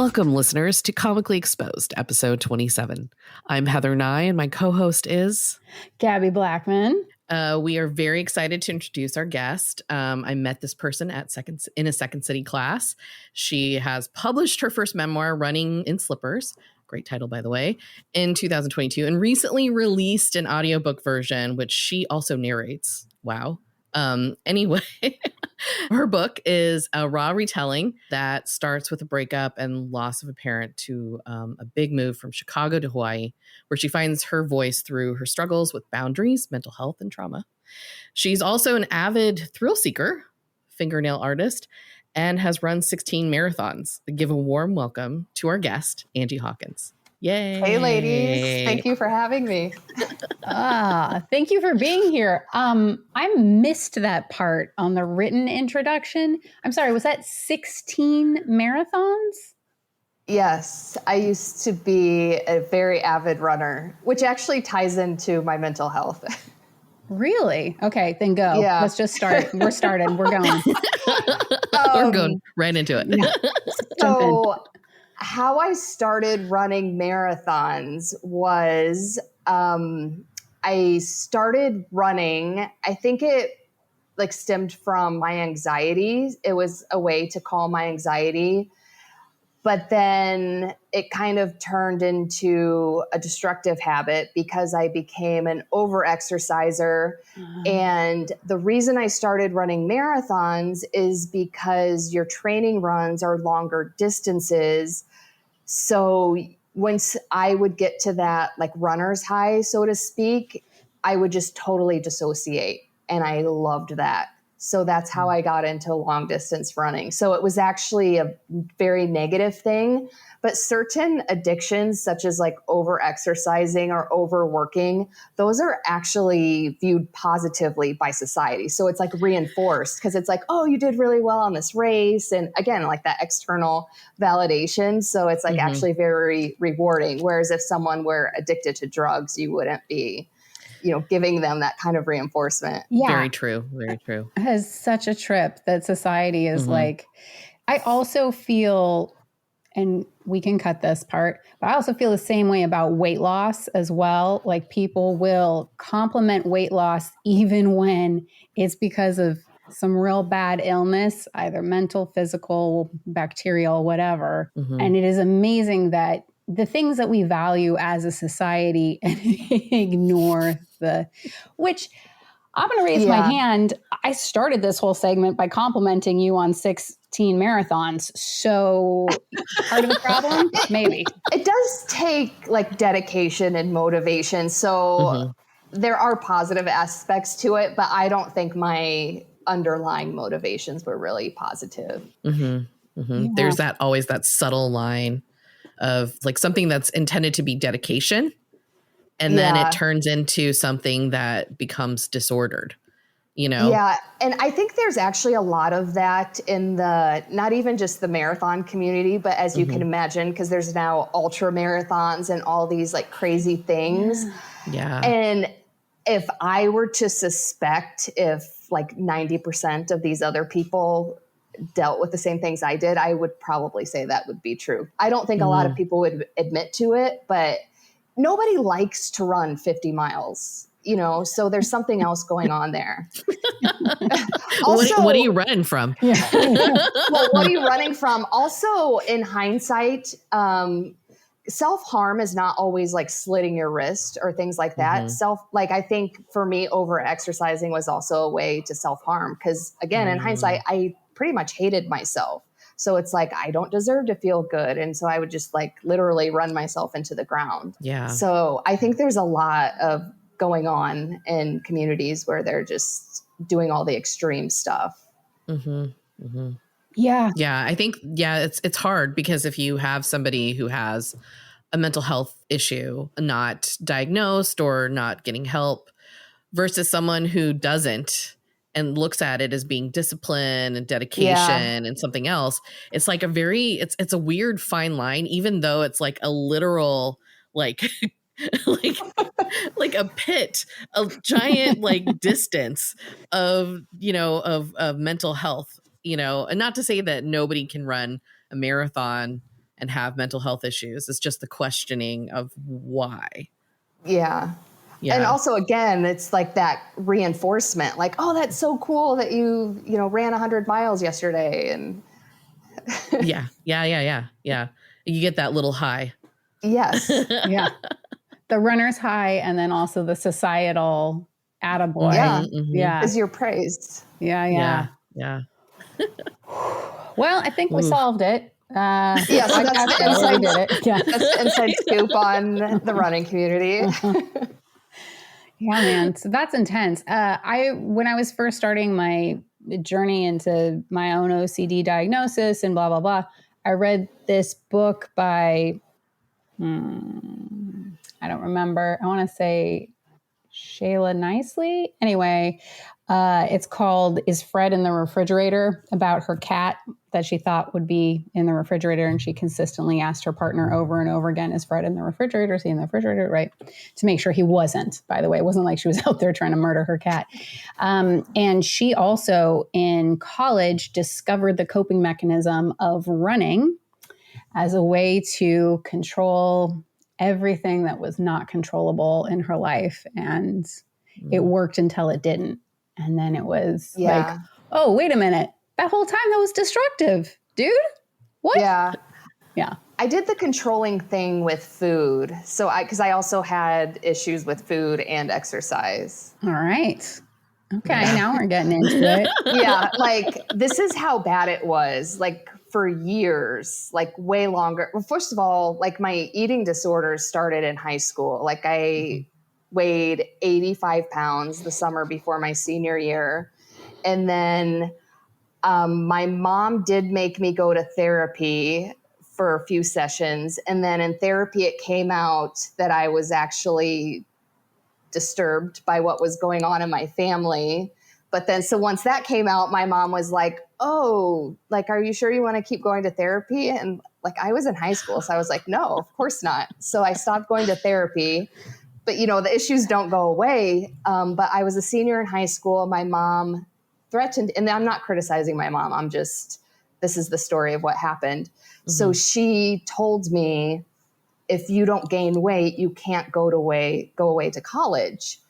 Welcome, listeners, to Comically Exposed, episode 27. I'm Heather Nye, and my co-host is Gabbie Blackman. We are very excited to introduce our guest. I met this person in a Second City class. She has published her first memoir, Running in Slippers, great title, by the way, in 2022, and recently released an audiobook version, which she also narrates. Wow. Anyway, her book is a raw retelling that starts with a breakup and loss of a parent to a big move from Chicago to Hawaii, where she finds her voice through her struggles with boundaries, mental health, and trauma. She's also an avid thrill seeker, fingernail artist, and has run 16 marathons. Give a warm welcome to our guest, Angie Hawkins. Yay. Hey, ladies. Thank you for having me. Thank you for being here. I missed that part on the written introduction. I'm sorry, was that 16 marathons? Yes, I used to be a very avid runner, which actually ties into my mental health. Really? Okay, then go. Yeah. Let's just start. We're started. We're going. We're going right into it. Yeah. So how I started running marathons was I started running. I think it stemmed from my anxiety. It was a way to calm my anxiety. But then it kind of turned into a destructive habit because I became an over-exerciser. And the reason I started running marathons is because your training runs are longer distances. So once I would get to that runner's high, so to speak, I would just totally dissociate. And I loved that. So that's how I got into long distance running. So it was actually a very negative thing, but certain addictions such as over exercising or overworking, those are actually viewed positively by society. So it's reinforced because it's oh, you did really well on this race. And again, that external validation. So it's actually very rewarding. Whereas if someone were addicted to drugs, you wouldn't be giving them that kind of reinforcement. Yeah. Very true. Very true. It has such a trip that society is I also feel, and we can cut this part, but I also feel the same way about weight loss as well. People will compliment weight loss even when it's because of some real bad illness, either mental, physical, bacterial, whatever. And it is amazing that the things that we value as a society and ignore which I'm going to raise my hand. I started this whole segment by complimenting you on 16 marathons. So part of the problem, maybe. It does take dedication and motivation. So there are positive aspects to it, but I don't think my underlying motivations were really positive. Yeah. There's always that subtle line of something that's intended to be dedication. And then it turns into something that becomes disordered, Yeah. And I think there's actually a lot of that in not even just the marathon community, but as you can imagine, because there's now ultra marathons and all these crazy things. Yeah. And if I were to suspect if 90% of these other people dealt with the same things I did, I would probably say that would be true. I don't think a lot of people would admit to it, but nobody likes to run 50 miles, so there's something else going on there. Also, what are you running from? Well, what are you running from? Also, in hindsight, self-harm is not always slitting your wrist or things like that. I think for me, over-exercising was also a way to self-harm because, again, in hindsight, I pretty much hated myself. So it's I don't deserve to feel good. And so I would just literally run myself into the ground. Yeah. So I think there's a lot of going on in communities where they're just doing all the extreme stuff. Yeah. Yeah. I think, it's hard because if you have somebody who has a mental health issue, not diagnosed or not getting help versus someone who doesn't, and looks at it as being discipline and dedication and something else. It's it's a weird fine line, even though it's a literal, like a pit, a giant distance of, of mental health, and not to say that nobody can run a marathon and have mental health issues. It's just the questioning of why. Yeah. Yeah. And also, again, it's like that reinforcement, like, oh, that's so cool that you ran 100 miles yesterday. And Yeah. You get that little high. yes. Yeah. The runner's high, and then also the societal attaboy. Yeah. Yeah. Because you're praised. Yeah. Well, I think we solved it. Yeah, so that's the inside, we did it. Yeah. that's the inside scoop on the running community. Yeah, man. So that's intense. When I was first starting my journey into my own OCD diagnosis and blah, blah, blah, I read this book by, I don't remember. I want to say Shayla Nicely. Anyway, it's called Is Fred in the Refrigerator, about her cat that she thought would be in the refrigerator. And she consistently asked her partner over and over again, is Fred in the refrigerator? Is he in the refrigerator? Right. To make sure he wasn't, by the way. It wasn't like she was out there trying to murder her cat. And she also in college discovered the coping mechanism of running as a way to control everything that was not controllable in her life. And it worked until it didn't. And then it was like, oh, wait a minute. That whole time that was destructive, dude. What? Yeah. Yeah. I did the controlling thing with food. So because I also had issues with food and exercise. All right. Okay. Now we're getting into it. Yeah. Like, this is how bad it was. Like, for years, like way longer. Well, first of all, like my eating disorders started in high school. Like I weighed 85 pounds the summer before my senior year. And then my mom did make me go to therapy for a few sessions. And then in therapy, it came out that I was actually disturbed by what was going on in my family. But then, so once that came out, my mom was like, oh, like, are you sure you want to keep going to therapy? And like, I was in high school. So I was like, no, of course not. So I stopped going to therapy. But, the issues don't go away. But I was a senior in high school. My mom threatened, and I'm not criticizing my mom. This is the story of what happened. Mm-hmm. So she told me, if you don't gain weight, you can't go away to college,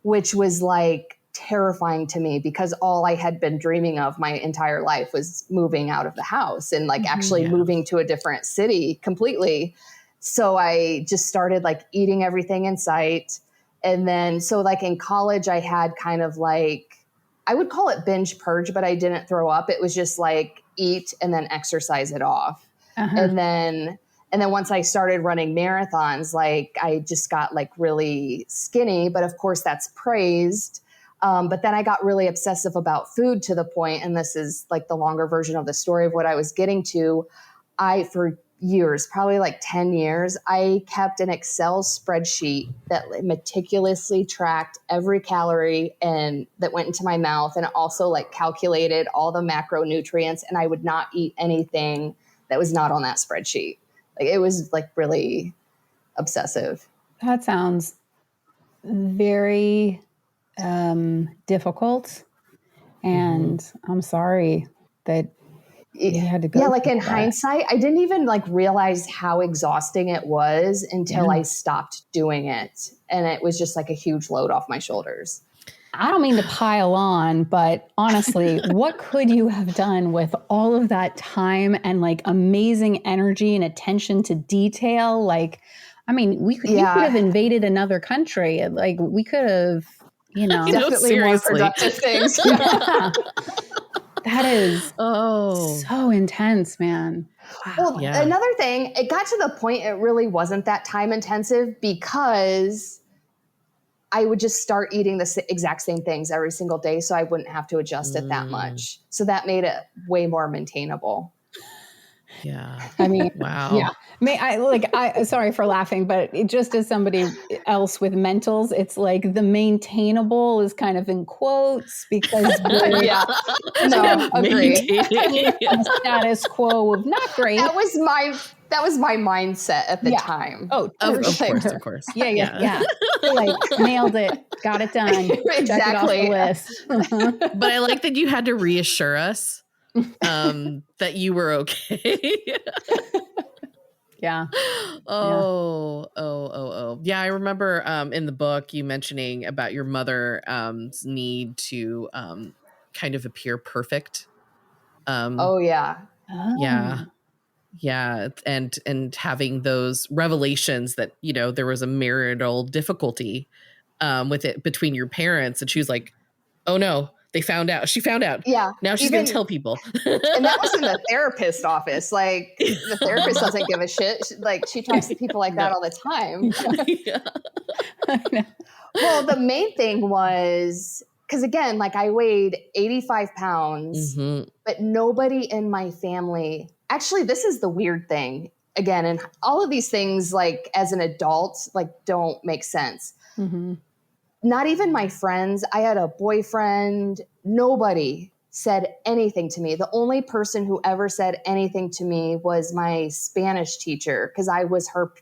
which was like terrifying to me because all I had been dreaming of my entire life was moving out of the house and like actually moving to a different city completely. So I just started like eating everything in sight. And then, so like in college, I had kind of like, I would call it binge purge, but I didn't throw up. It was just like eat and then exercise it off. Uh-huh. And then once I started running marathons, like I just got like really skinny, but of course that's praised. But then I got really obsessive about food to the point, and this is like the longer version of the story of what I was getting to. For years, probably like 10 years, I kept an Excel spreadsheet that meticulously tracked every calorie and that went into my mouth. And it also like calculated all the macronutrients, and I would not eat anything that was not on that spreadsheet. Like it was like really obsessive. That sounds very difficult. And I'm sorry that you had to go. Yeah, like in hindsight, I didn't even like realize how exhausting it was until I stopped doing it. And it was just like a huge load off my shoulders. I don't mean to pile on, but honestly, what could you have done with all of that time and like amazing energy and attention to detail? Like, I mean, you could have invaded another country. Like we could have, definitely more productive things. Yeah. That is so intense, man. Wow. Well, another thing, it got to the point it really wasn't that time intensive because I would just start eating the exact same things every single day, so I wouldn't have to adjust it that much. So that made it way more maintainable. Yeah. I mean, wow. Yeah. Sorry for laughing, but just as somebody else with mentals, it's like the maintainable is kind of in quotes because agreed. The status quo of not great. That was my mindset at the time. Oh, of course. Yeah. Like nailed it, got it done. Exactly. Check it off the list. But I like that you had to reassure us that you were okay. Yeah. Yeah, I remember in the book you mentioning about your mother's need to kind of appear perfect. Oh yeah. Yeah. Oh. Yeah, and having those revelations that, you know, there was a marital difficulty with it between your parents, and she was like, "Oh no, they found out. She found out. Yeah. Now she's going to tell people." And that was in the therapist office. Like the therapist doesn't give a shit. She talks to people like that all the time. Yeah. Well, the main thing was, because again, like I weighed 85 pounds, but nobody in my family, actually, this is the weird thing again. And all of these things, like as an adult, like don't make sense. Not even my friends. I had a boyfriend. Nobody said anything to me. The only person who ever said anything to me was my Spanish teacher, because I was her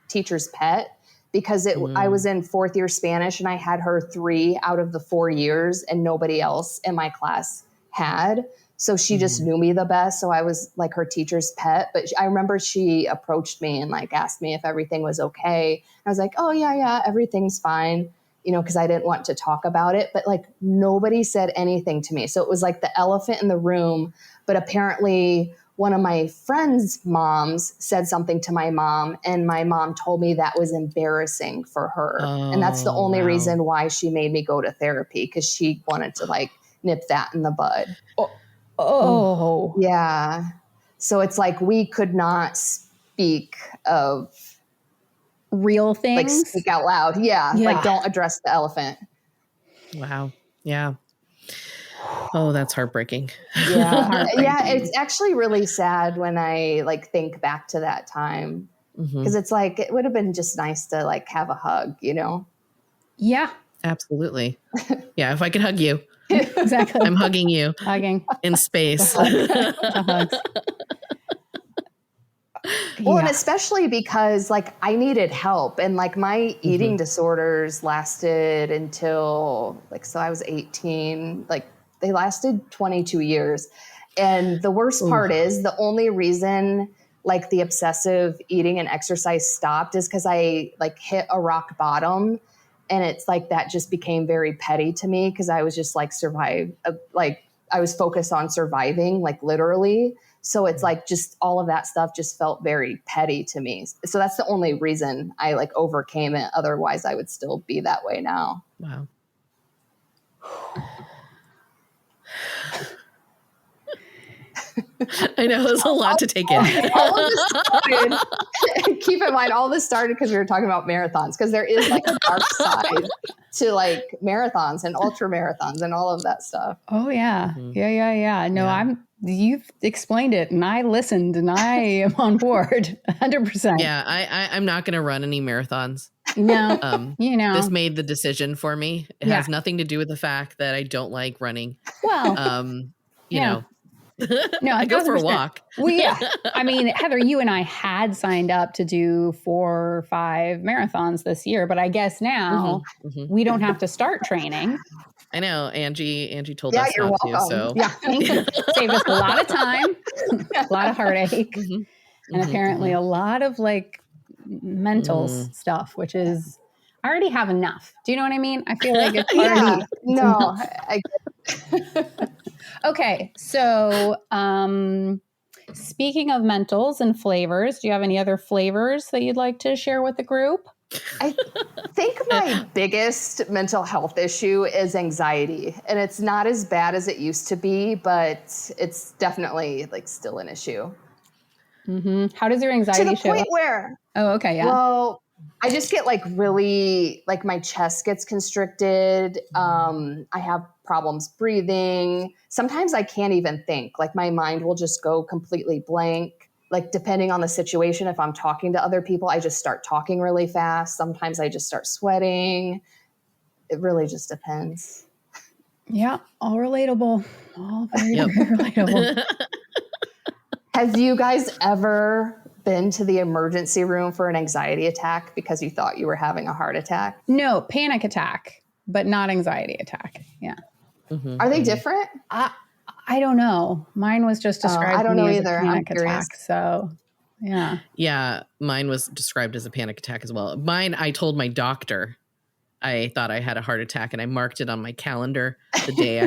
teacher's pet. Because I was in 4th year Spanish and I had her 3 out of the 4 years and nobody else in my class had. So she just knew me the best. So I was like her teacher's pet. But I remember she approached me and like asked me if everything was okay. I was like, oh yeah, everything's fine. You know, because I didn't want to talk about it. But like nobody said anything to me. So it was like the elephant in the room. But apparently one of my friends' moms said something to my mom, and my mom told me that was embarrassing for her. And that's the only reason why she made me go to therapy, because she wanted to like nip that in the bud. Oh. Yeah. So it's like we could not speak of real things. Like speak out loud. Yeah. Like don't address the elephant. Wow. Yeah. Oh, that's heartbreaking. Yeah. Yeah. It's actually really sad when I like think back to that time, because it's like, it would have been just nice to like have a hug, you know? Yeah. Absolutely. Yeah. If I could hug you. Exactly. I'm hugging you. Hugging. In space. The hugs. Well, and especially because like I needed help, and like my eating disorders lasted until like, so I was 18, like they lasted 22 years. And the worst part is the only reason like the obsessive eating and exercise stopped is because I like hit a rock bottom, and it's like that just became very petty to me, because I was just like I was focused on surviving, like literally. So it's like just all of that stuff just felt very petty to me. So that's the only reason I like overcame it. Otherwise, I would still be that way now. Wow. I know, it's a lot to take in. All of this started, keep in mind, all this started because we were talking about marathons, because there is like a dark side to like marathons and ultra marathons and all of that stuff. Oh yeah. Yeah. No, you've explained it, and I listened, and I am on board 100%. Yeah. I'm not going to run any marathons. No, you know, this made the decision for me. It has nothing to do with the fact that I don't like running. Well, you know, no, I go for a walk. Well, yeah. I mean, Heather, you and I had signed up to do 4 or 5 marathons this year, but I guess now we don't have to start training. I know. Angie told us not to. So yeah, saved us a lot of time, a lot of heartache, and apparently a lot of like mental stuff, which is, I already have enough. Do you know what I mean? I feel like it's already no. Okay, so speaking of mentals and flavors, do you have any other flavors that you'd like to share with the group? I think my biggest mental health issue is anxiety, and it's not as bad as it used to be, but it's definitely like still an issue. How does your anxiety to the show point up? where? Oh, okay, yeah. Well, I just get like really, like my chest gets constricted. I have problems breathing. Sometimes I can't even think. Like my mind will just go completely blank. Like depending on the situation, if I'm talking to other people, I just start talking really fast. Sometimes I just start sweating. It really just depends. Yeah, all relatable. All very, very relatable. Have you guys ever been to the emergency room for an anxiety attack because you thought you were having a heart attack? No, panic attack, but not anxiety attack. Yeah. Are they different? I don't know. Mine was just described I don't know as either. a panic I'm curious. attack. So Yeah. Yeah. Mine was described as a panic attack as well. Mine, I told my doctor I thought I had a heart attack, and I marked it on my calendar the day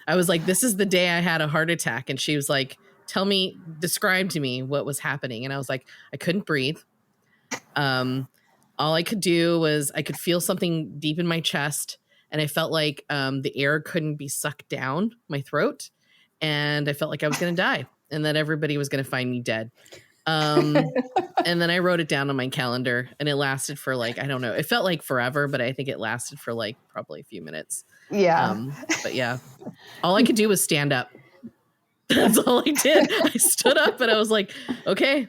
I was like, this is the day I had a heart attack. And she was like, describe to me what was happening. And I was like, I couldn't breathe. All I could do was I could feel something deep in my chest, and I felt like the air couldn't be sucked down my throat, and I felt like I was going to die and that everybody was going to find me dead. And then I wrote it down on my calendar, and it lasted for like, I don't know, it felt like forever, but I think it lasted for like probably a few minutes. Yeah. But yeah, all I could do was stand up. That's all I did. I stood up and I was like, okay,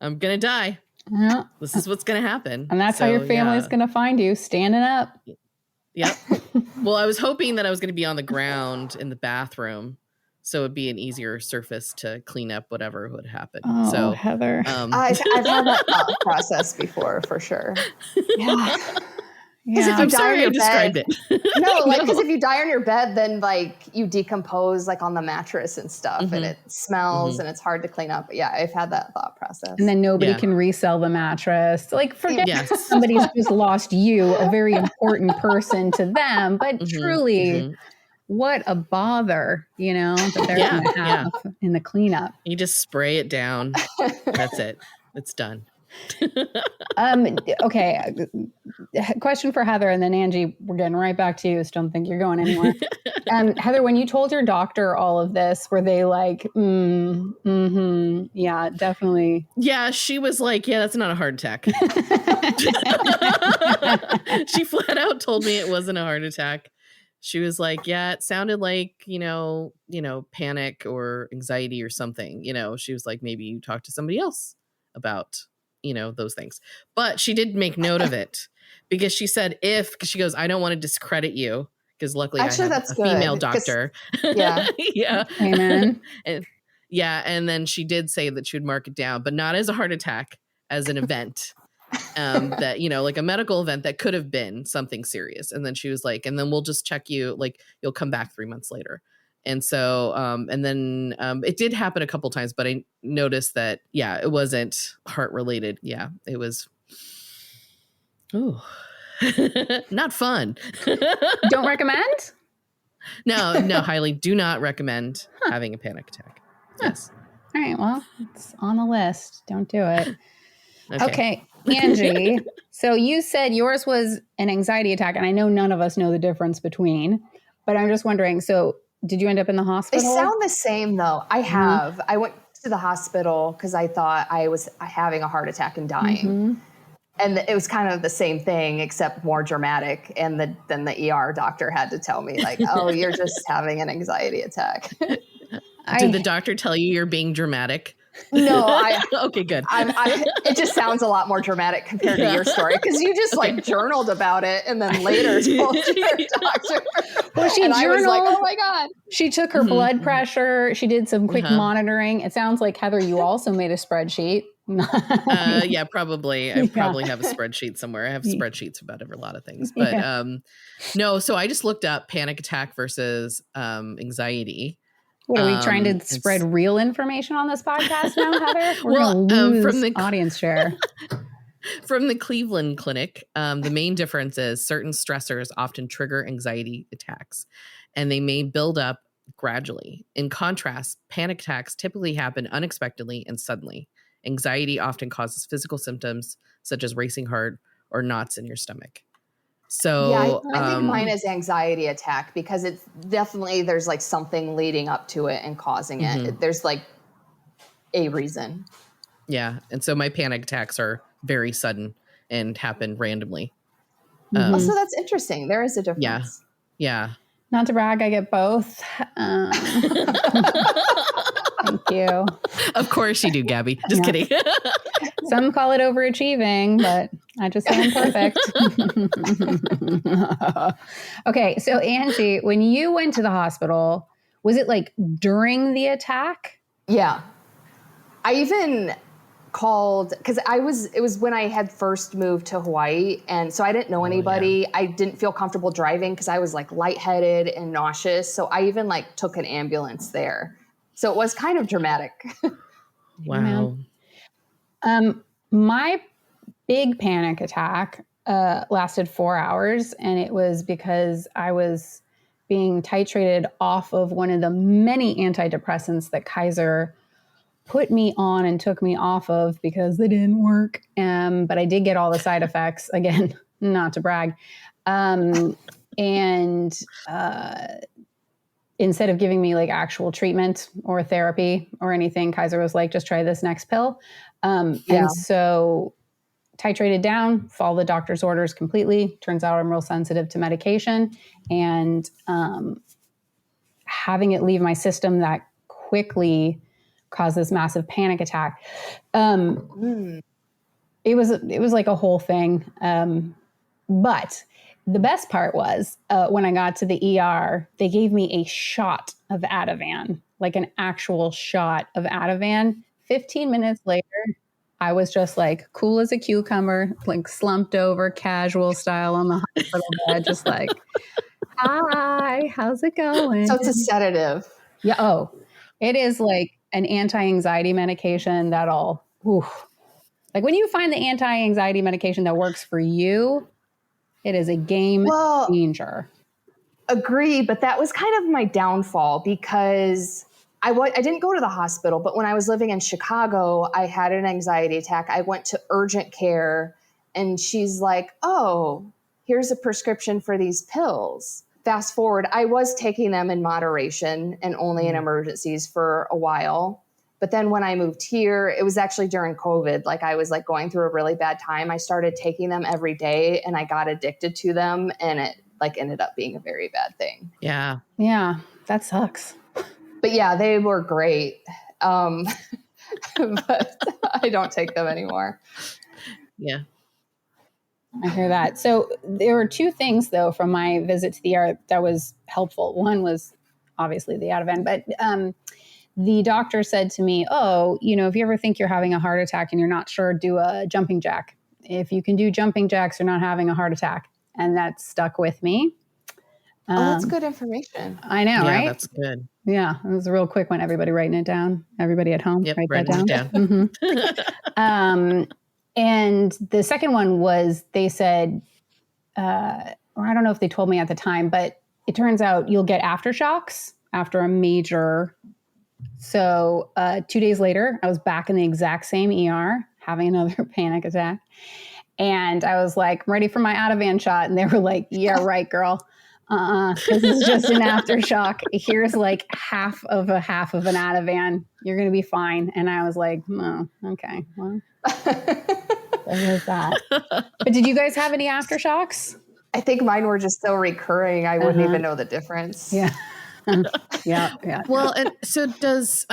I'm going to die. Yeah. This is what's going to happen. And that's how your family's going to find you, standing up. Yep. Well, I was hoping that I was going to be on the ground in the bathroom, so it'd be an easier surface to clean up whatever would happen. Oh, so Heather. I've had that thought process before, for sure. Yeah. Yeah. I'm sorry I described it. No, like, because if you die on your bed, then like you decompose like on the mattress and stuff, and it smells and it's hard to clean up. But yeah, I've had that thought process. And then nobody can resell the mattress. Like, forget somebody's just lost you, a very important person to them. But truly, what a bother, that they're going to have in the cleanup. You just spray it down. That's it. It's done. Okay. Question for Heather, and then Angie, we're getting right back to you, so don't think you're going anywhere. Heather, when you told your doctor all of this, were they like, yeah, definitely? Yeah, she was like, yeah, that's not a heart attack. She flat out told me it wasn't a heart attack. She was like, yeah, it sounded like, panic or anxiety or something. She was like, maybe you talk to somebody else about those things. But she did make note of it, because she said because she goes, I don't want to discredit you, because luckily I have a female doctor. Yeah. Yeah. Amen. And then she did say that she would mark it down, but not as a heart attack, as an event. That, like a medical event that could have been something serious. And then she was like, and then we'll just check you, like you'll come back 3 months later. And so, and then it did happen a couple times, but I noticed that, it wasn't heart related. Yeah, it was, not fun. Don't recommend? No, highly do not recommend having a panic attack. Yes. All right, well, it's on the list. Don't do it. Okay. Angie, so you said yours was an anxiety attack, and I know none of us know the difference between, but I'm just wondering, so did you end up in the hospital? They sound the same, though. I have. I went to the hospital because I thought I was having a heart attack and dying. And it was kind of the same thing, except more dramatic. And then the ER doctor had to tell me, like, oh, you're just having an anxiety attack. Did the doctor tell you you're being dramatic? No, okay, good. It just sounds a lot more dramatic compared to your story, because you just like journaled about it and then later told your doctor. Well, she journaled. I was like, oh my God. She took her blood pressure. She did some quick monitoring. It sounds like, Heather, you also made a spreadsheet. Yeah, probably. I probably have a spreadsheet somewhere. I have spreadsheets about a lot of things, but no. So I just looked up panic attack versus anxiety. What, are we trying to spread real information on this podcast now, Heather? We're going to lose from the audience share. From the Cleveland Clinic, the main difference is certain stressors often trigger anxiety attacks, and they may build up gradually. In contrast, panic attacks typically happen unexpectedly and suddenly. Anxiety often causes physical symptoms such as racing heart or knots in your stomach. So yeah, I think mine is anxiety attack, because it's definitely, there's like something leading up to it and causing it. There's like a reason. Yeah. And so my panic attacks are very sudden and happen randomly. So that's interesting. There is a difference. Yeah. Not to brag, I get both. Thank you. Of course you do, Gabbie. Just kidding. Some call it overachieving, but I just say I'm perfect. Okay, so Angie, when you went to the hospital, was it like during the attack? Yeah. I even called, because it was when I had first moved to Hawaii, and so I didn't know anybody. I didn't feel comfortable driving because I was like lightheaded and nauseous. So I even like took an ambulance there. So it was kind of dramatic. Wow. My big panic attack lasted 4 hours, and it was because I was being titrated off of one of the many antidepressants that Kaiser put me on and took me off of because they didn't work. But I did get all the side effects, again, not to brag. And instead of giving me like actual treatment or therapy or anything, Kaiser was like, just try this next pill. And so titrated down, follow the doctor's orders completely. Turns out I'm real sensitive to medication, and having it leave my system that quickly caused this massive panic attack. It was like a whole thing. But the best part was when I got to the ER, they gave me a shot of Ativan, like an actual shot of Ativan. 15 minutes later, I was just like cool as a cucumber, like slumped over casual style on the hospital bed, just like, hi, how's it going? So it's a sedative. Yeah. Oh, it is like an anti-anxiety medication that'll, like when you find the anti-anxiety medication that works for you, it is a game changer. Agree, but that was kind of my downfall because I didn't go to the hospital, but when I was living in Chicago, I had an anxiety attack. I went to urgent care, and she's like, oh, here's a prescription for these pills. Fast forward, I was taking them in moderation and only in emergencies for a while. But then when I moved here, it was actually during COVID. Like I was like going through a really bad time. I started taking them every day, and I got addicted to them, and it like ended up being a very bad thing. Yeah. Yeah, that sucks. But yeah, they were great. But I don't take them anymore. Yeah. I hear that. So there were two things though from my visit to the ER that was helpful. One was obviously the Ativan, but the doctor said to me, oh, if you ever think you're having a heart attack and you're not sure, do a jumping jack. If you can do jumping jacks, you're not having a heart attack. And that stuck with me. That's good information. I know, Yeah, right? that's good. Yeah, it was a real quick one. Everybody writing it down. Everybody at home, write that down. Mm-hmm. And the second one was they said, or I don't know if they told me at the time, but it turns out you'll get aftershocks after a major. So 2 days later, I was back in the exact same ER having another panic attack. And I was like, I'm ready for my Ativan shot. And they were like, yeah, right, girl. This is just an aftershock. Here's like half of an Ativan. You're going to be fine. And I was like, oh, okay. Well, there's that. But did you guys have any aftershocks? I think mine were just so recurring. I wouldn't even know the difference. Yeah. Yeah. Well, and so does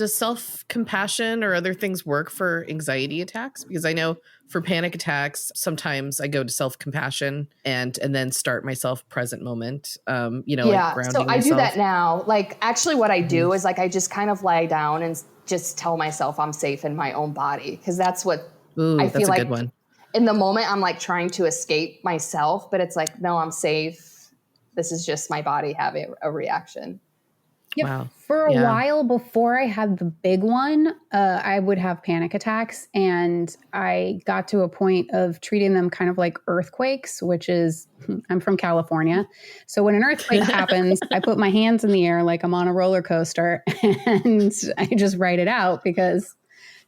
self-compassion or other things work for anxiety attacks? Because I know for panic attacks, sometimes I go to self-compassion and then start my self-present moment. Like grounding so I myself. do that now. Like actually what I do is like I just kind of lie down and just tell myself I'm safe in my own body, because that's what I feel like. Good one. In the moment I'm like trying to escape myself, but it's like, no, I'm safe. This is just my body having a reaction. Yep. Wow. For a while before I had the big one, I would have panic attacks, and I got to a point of treating them kind of like earthquakes, which is, I'm from California. So when an earthquake happens, I put my hands in the air like I'm on a roller coaster, and I just write it out because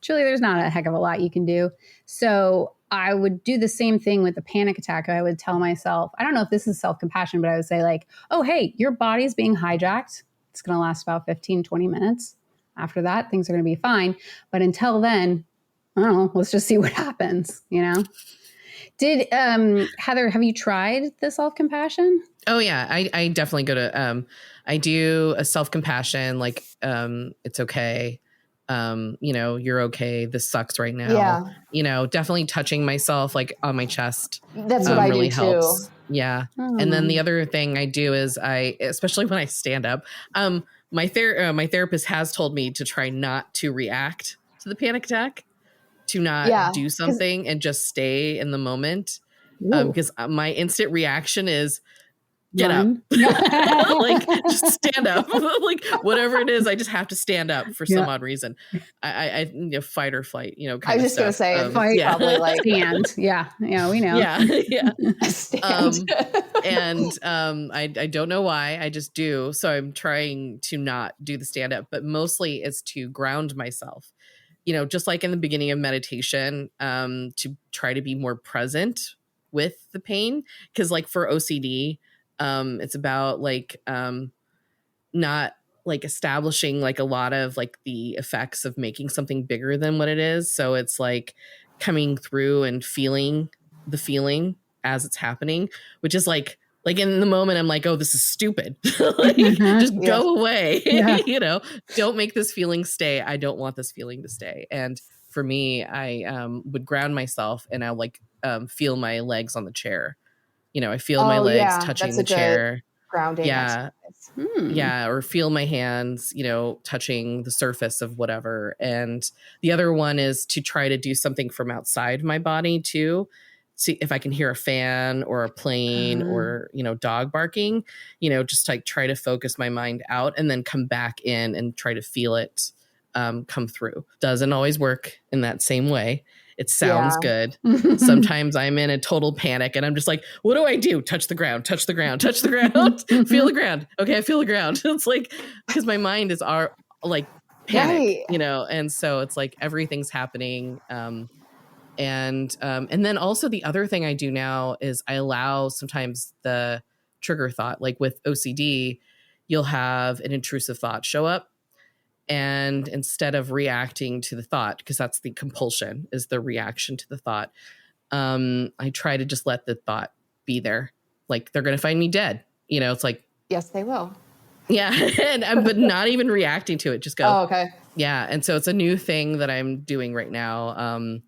truly there's not a heck of a lot you can do. So I would do the same thing with the panic attack. I would tell myself, I don't know if this is self-compassion, but I would say like, oh, hey, your body's being hijacked. It's going to last about 15, 20 minutes. After that, things are going to be fine. But until then, I don't know, let's just see what happens, Did, Heather, have you tried the self-compassion? Oh yeah, I definitely go to, I do a self-compassion, like, it's okay. You're okay. This sucks right now. Yeah. Definitely touching myself like on my chest. That's what I really do helps. too. Yeah. And then the other thing I do is especially when I stand up, my therapist has told me to try not to react to the panic attack, to not do something and just stay in the moment. Because my instant reaction is get Run. up. Like, just stand up. Like, whatever it is, I just have to stand up for some odd reason. I fight or flight, kind I was of just going to stuff. say, fight, probably like stand. Yeah, we know. Yeah. Stand. I don't know why, I just do. So I'm trying to not do the stand up, but mostly it's to ground myself. Just like in the beginning of meditation, to try to be more present with the pain. Because like for OCD, it's about like not like establishing like a lot of like the effects of making something bigger than what it is. So it's like coming through and feeling the feeling as it's happening, which is like in the moment I'm like, oh, this is stupid. Like, just go away. Don't make this feeling stay. I don't want this feeling to stay. And for me, I would ground myself and I'll like feel my legs on the chair. I feel my legs touching the chair. Grounding exercise. Yeah, or feel my hands, touching the surface of whatever. And the other one is to try to do something from outside my body too. See if I can hear a fan or a plane or, dog barking, just like try to focus my mind out and then come back in and try to feel it come through. Doesn't always work in that same way. It sounds good. Sometimes I'm in a total panic and I'm just like, what do I do? Touch the ground, touch the ground, touch the ground, feel the ground. Okay, I feel the ground. It's like, because my mind is like panic, and so it's like everything's happening. And then also the other thing I do now is I allow sometimes the trigger thought, like with OCD, you'll have an intrusive thought show up. And instead of reacting to the thought, because that's the compulsion, is the reaction to the thought, I try to just let the thought be there. Like, they're going to find me dead. It's like, yes, they will. Yeah. But not even reacting to it. Just go. Oh, okay. Yeah. And so it's a new thing that I'm doing right now.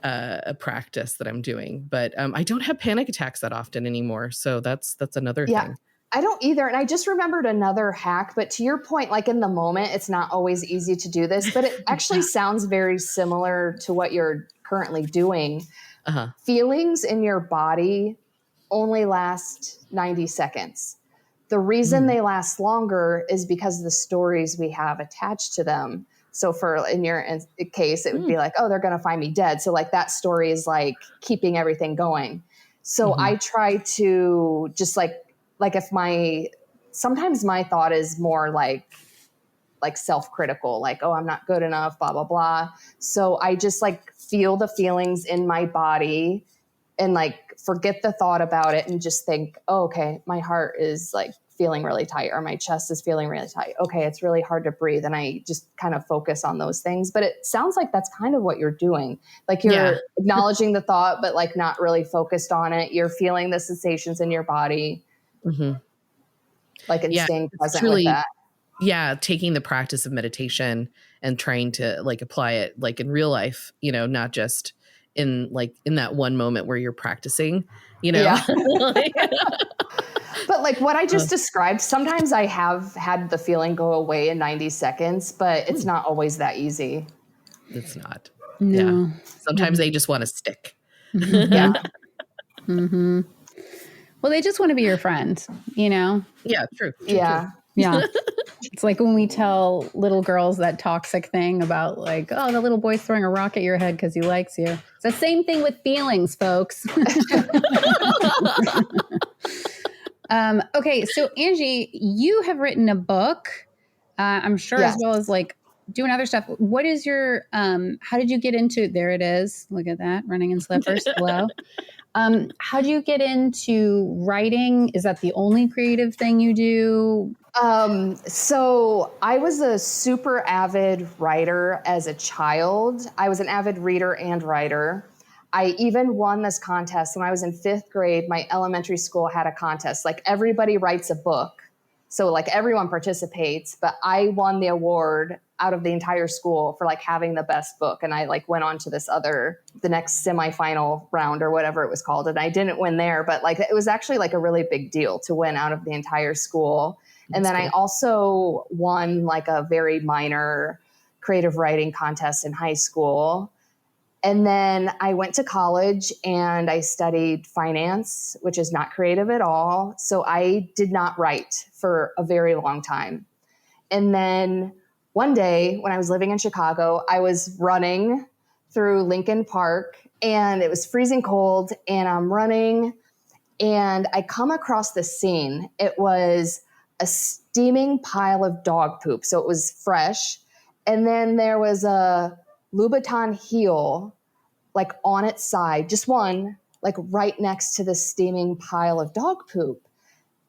A practice that I'm doing, but I don't have panic attacks that often anymore. So that's another thing. I don't either. And I just remembered another hack, but to your point, like in the moment, it's not always easy to do this, but it actually sounds very similar to what you're currently doing. Feelings in your body only last 90 seconds. The reason they last longer is because of the stories we have attached to them. So in your case, it would be like, oh, they're going to find me dead. So like that story is like keeping everything going. So I try to just like if sometimes my thought is more like self-critical, like, oh, I'm not good enough, blah, blah, blah. So I just like feel the feelings in my body and like forget the thought about it and just think, oh, okay, my heart is like feeling really tight or my chest is feeling really tight. Okay, it's really hard to breathe. And I just kind of focus on those things. But it sounds like that's kind of what you're doing. Like you're acknowledging the thought, but like not really focused on it. You're feeling the sensations in your body. Like and staying present with that. Yeah, taking the practice of meditation and trying to like apply it like in real life, not just in that one moment where you're practicing, But like what I just described, sometimes I have had the feeling go away in 90 seconds, but it's not always that easy. It's not. No. Yeah. Sometimes they just want to stick. Yeah. Well, they just want to be your friend, Yeah, true. Yeah. It's like when we tell little girls that toxic thing about like, oh, the little boy's throwing a rock at your head because he likes you. It's the same thing with feelings, folks. Okay. So Angie, you have written a book, I'm sure, as well as like doing other stuff. What is your, how did you get into, there it is. Look at that, running in slippers. Hello. How do you get into writing? Is that the only creative thing you do? So I was a super avid writer as a child. I was an avid reader and writer. I even won this contest when I was in 5th grade. My elementary school had a contest. Like everybody writes a book. So like everyone participates, but I won the award out of the entire school for like having the best book. And I like went on to the next semifinal round or whatever it was called. And I didn't win there, but like it was actually like a really big deal to win out of the entire school. And then I also won like a very minor creative writing contest in high school. And then I went to college and I studied finance, which is not creative at all. So I did not write for a very long time. And then one day when I was living in Chicago, I was running through Lincoln Park and it was freezing cold and I'm running and I come across this scene. It was a steaming pile of dog poop. So it was fresh. And then there was a Louboutin heel like on its side, just one, like right next to the steaming pile of dog poop.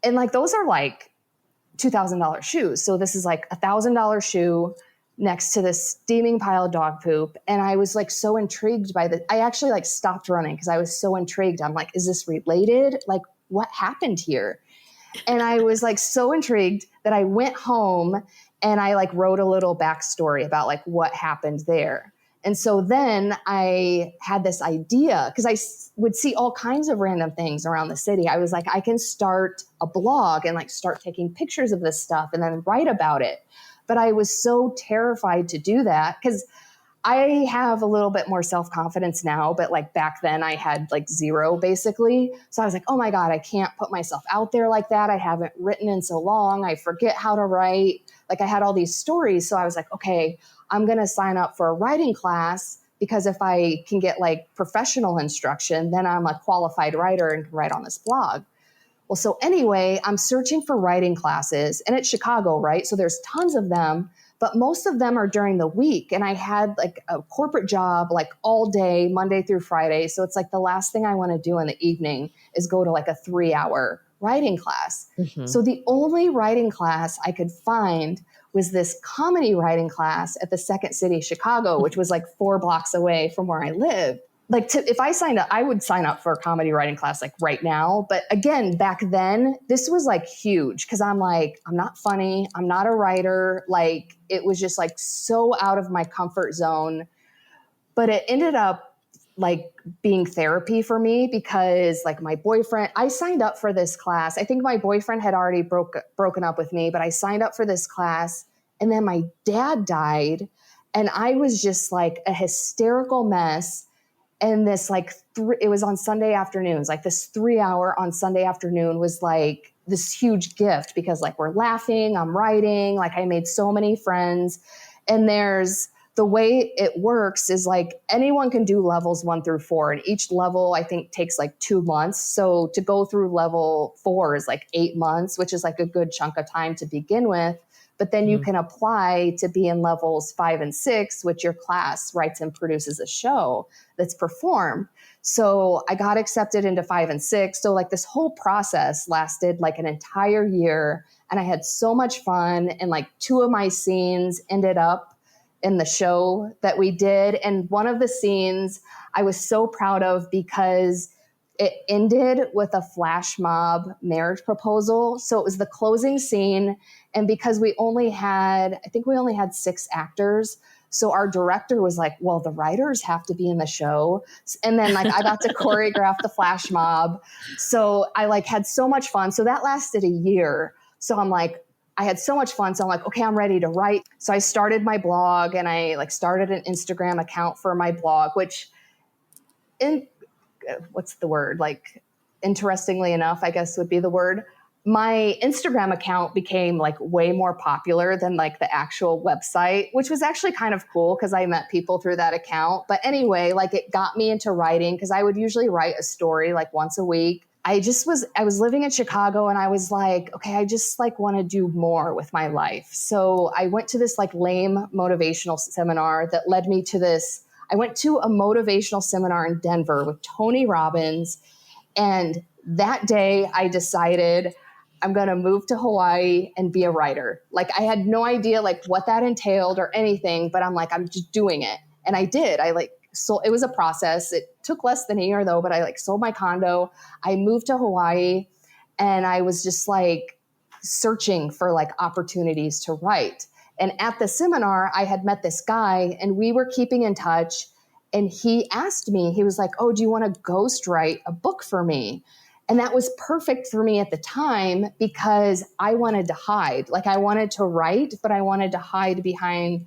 And like those are like $2,000 shoes. So this is like $1,000 shoe next to this steaming pile of dog poop. And I was like so intrigued by I actually like stopped running because I was so intrigued. I'm like, is this related? Like what happened here? And I was like so intrigued that I went home and I like wrote a little backstory about like what happened there. And so then I had this idea because I would see all kinds of random things around the city. I was like, I can start a blog and like start taking pictures of this stuff and then write about it. But I was so terrified to do that because I have a little bit more self-confidence now, but like back then I had like zero basically. So I was like, oh my God, I can't put myself out there like that. I haven't written in so long. I forget how to write. Like I had all these stories. So I was like, okay, I'm going to sign up for a writing class because if I can get like professional instruction, then I'm a qualified writer and can write on this blog. Well, so anyway, I'm searching for writing classes and it's Chicago, right? So there's tons of them, but most of them are during the week. And I had like a corporate job, like all day, Monday through Friday. So it's like the last thing I want to do in the evening is go to like a 3-hour writing class. Mm-hmm. So the only writing class I could find was this comedy writing class at the Second City, Chicago, which was like 4 blocks away from where I lived. Like if I signed up, I would sign up for a comedy writing class like right now. But again, back then, this was like huge because I'm like, I'm not funny. I'm not a writer. Like it was just like so out of my comfort zone. But it ended up like being therapy for me because like my boyfriend, I signed up for this class. I think my boyfriend had already broken up with me, but I signed up for this class and then my dad died and I was just like a hysterical mess. And this like, it was on Sunday afternoons, like this 3-hour on Sunday afternoon was like this huge gift because like we're laughing, I'm writing, like I made so many friends. And the way it works is like anyone can do levels 1 through 4. And each level I think takes like 2 months. So to go through level 4 is like 8 months, which is like a good chunk of time to begin with. But then you can apply to be in levels 5 and 6, which your class writes and produces a show that's performed. So I got accepted into 5 and 6. So like this whole process lasted like an entire year. And I had so much fun. And like 2 of my scenes ended up in the show that we did. And one of the scenes I was so proud of because it ended with a flash mob marriage proposal. So it was the closing scene. And because I think we only had 6 actors. So our director was like, well, the writers have to be in the show. And then like I got to choreograph the flash mob. So I like had so much fun. So that lasted a year. So I'm like, I had so much fun. So I'm like, okay, I'm ready to write. So I started my blog and I like started an Instagram account for my blog, which what's the word? Like, interestingly enough, I guess would be the word. My Instagram account became like way more popular than like the actual website, which was actually kind of cool because I met people through that account. But anyway, like it got me into writing because I would usually write a story like once a week. I was living in Chicago and I was like, okay, I just like want to do more with my life. So I went to this like lame motivational seminar that led me to this. I went to a motivational seminar in Denver with Tony Robbins. And that day I decided I'm going to move to Hawaii and be a writer. Like I had no idea like what that entailed or anything, but I'm like, I'm just doing it. And I did. So it was a process. It took less than a year though, but I like sold my condo. I moved to Hawaii and I was just like searching for like opportunities to write. And at the seminar, I had met this guy and we were keeping in touch. And he asked me, he was like, oh, do you want to ghostwrite a book for me? And that was perfect for me at the time because I wanted to hide. Like I wanted to write, but I wanted to hide behind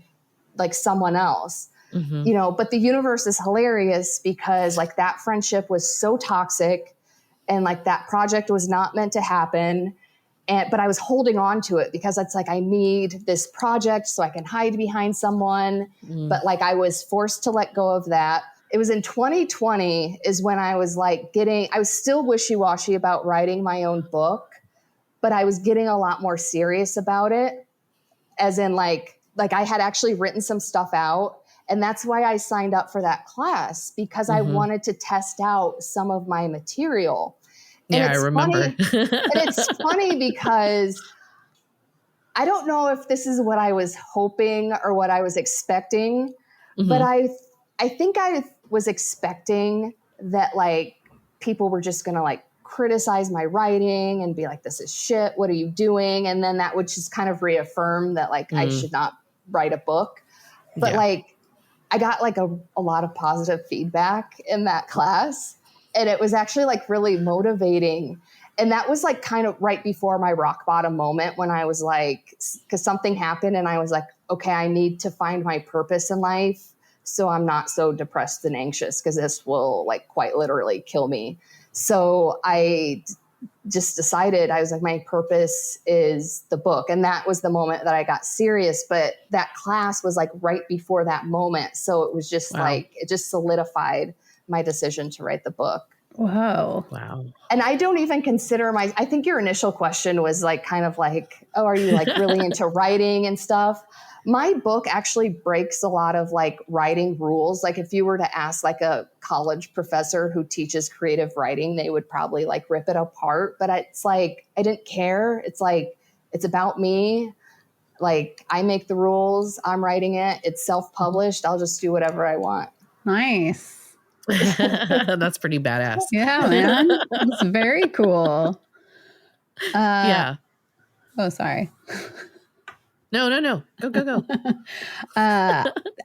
like someone else. you know, but the universe is hilarious because like that friendship was so toxic and like that project was not meant to happen. But I was holding on to it because it's like, I need this project so I can hide behind someone. But like, I was forced to let go of that. It was in 2020 is when I was like I was still wishy-washy about writing my own book, but I was getting a lot more serious about it. As in like I had actually written some stuff out. And that's why I signed up for that class, because I wanted to test out some of my material. And I remember. And it's funny because I don't know if this is what I was hoping or what I was expecting, but I think I was expecting that like people were just going to like criticize my writing and be like, this is shit. What are you doing? And then that would just kind of reaffirm that like I should not write a book. But like I got like a lot of positive feedback in that class. And it was actually like really motivating. And that was like kind of right before my rock bottom moment when I was like, because something happened and I was like, okay, I need to find my purpose in life so I'm not so depressed and anxious, because this will like quite literally kill me. So I just decided, I was like, my purpose is the book. And that was the moment that I got serious. But that class was like right before that moment. So it was just like, it just solidified my decision to write the book. Whoa. Wow. And I don't even consider I think your initial question was like, kind of like, oh, are you like really into writing and stuff? My book actually breaks a lot of like writing rules. Like if you were to ask like a college professor who teaches creative writing, they would probably like rip it apart. But it's like, I didn't care. It's like, it's about me. Like I make the rules. I'm writing it. It's self-published. I'll just do whatever I want. Nice. That's pretty badass. Yeah, man. It's very cool. Yeah. Oh, sorry. No. Go.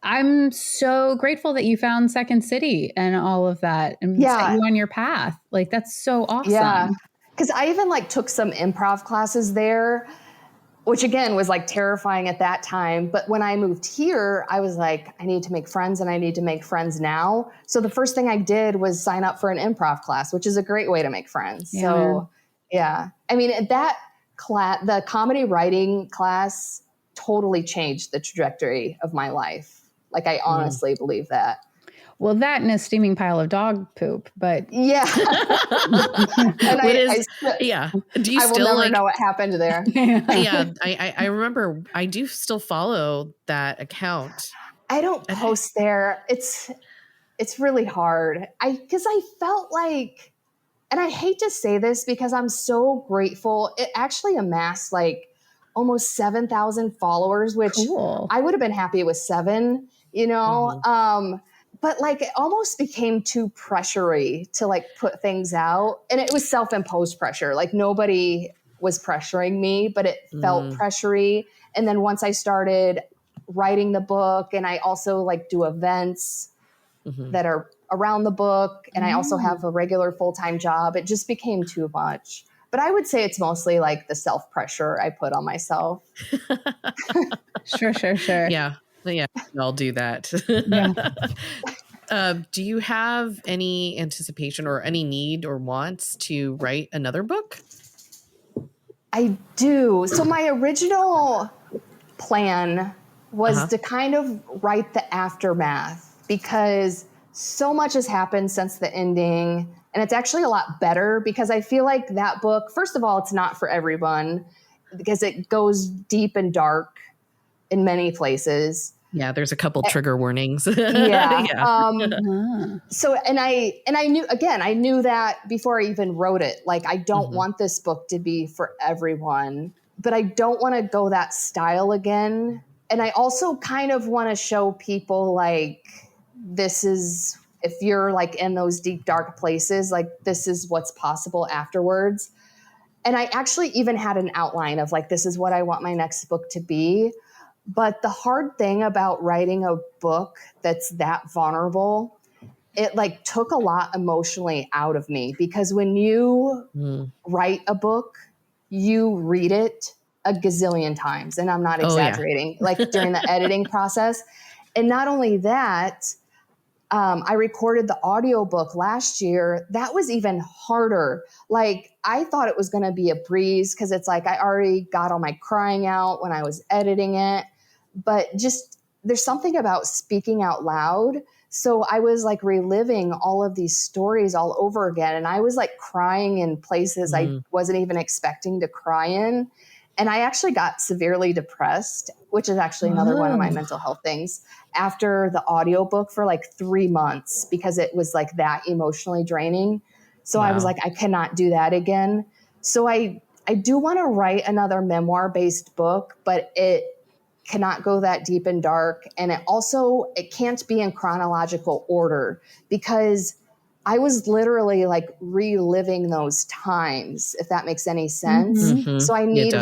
I'm so grateful that you found Second City and all of that and set you on your path. Like, that's so awesome. Yeah. Because I even like took some improv classes there, which again was like terrifying at that time. But when I moved here, I was like, I need to make friends and I need to make friends now. So the first thing I did was sign up for an improv class, which is a great way to make friends. Yeah. So yeah, I mean, that class, the comedy writing class totally changed the trajectory of my life. Like I honestly believe that. Well, that and a steaming pile of dog poop, but yeah. And Do you I will still never like know what happened there? Yeah, I remember. I do still follow that account. I don't post there. It's really hard. Because I felt like, and I hate to say this because I'm so grateful. It actually amassed like almost 7,000 followers, which I would have been happy with 7, you know? But like it almost became too pressury to like put things out. And it was self-imposed pressure. Like nobody was pressuring me, but it felt pressury. And then once I started writing the book, and I also like do events that are around the book, and I also have a regular full-time job, it just became too much. But I would say it's mostly like the self-pressure I put on myself. Sure. Yeah, I'll do that. Do you have any anticipation or any need or wants to write another book? I do. So my original plan was to kind of write the aftermath, because so much has happened since the ending. And it's actually a lot better because I feel like that book, first of all, it's not for everyone because it goes deep and dark in many places. Yeah, there's a couple trigger warnings. So, and I knew that before I even wrote it. Like, I don't want this book to be for everyone, but I don't want to go that style again. And I also kind of want to show people like, this is, if you're like in those deep, dark places, like this is what's possible afterwards. And I actually even had an outline of like, this is what I want my next book to be. But the hard thing about writing a book that's that vulnerable, it like took a lot emotionally out of me, because when you write a book, you read it a gazillion times. And I'm not exaggerating, like during the editing process. And not only that, I recorded the audiobook last year. That was even harder. Like, I thought it was going to be a breeze because it's like I already got all my crying out when I was editing it. But just there's something about speaking out loud. So I was like reliving all of these stories all over again. And I was like crying in places I wasn't even expecting to cry in. And I actually got severely depressed, which is actually another one of my mental health things, after the audiobook for like 3 months because it was like that emotionally draining. So I was like, I cannot do that again. So I do want to write another memoir-based book, but it cannot go that deep and dark. And it can't be in chronological order because I was literally like reliving those times, if that makes any sense. So I need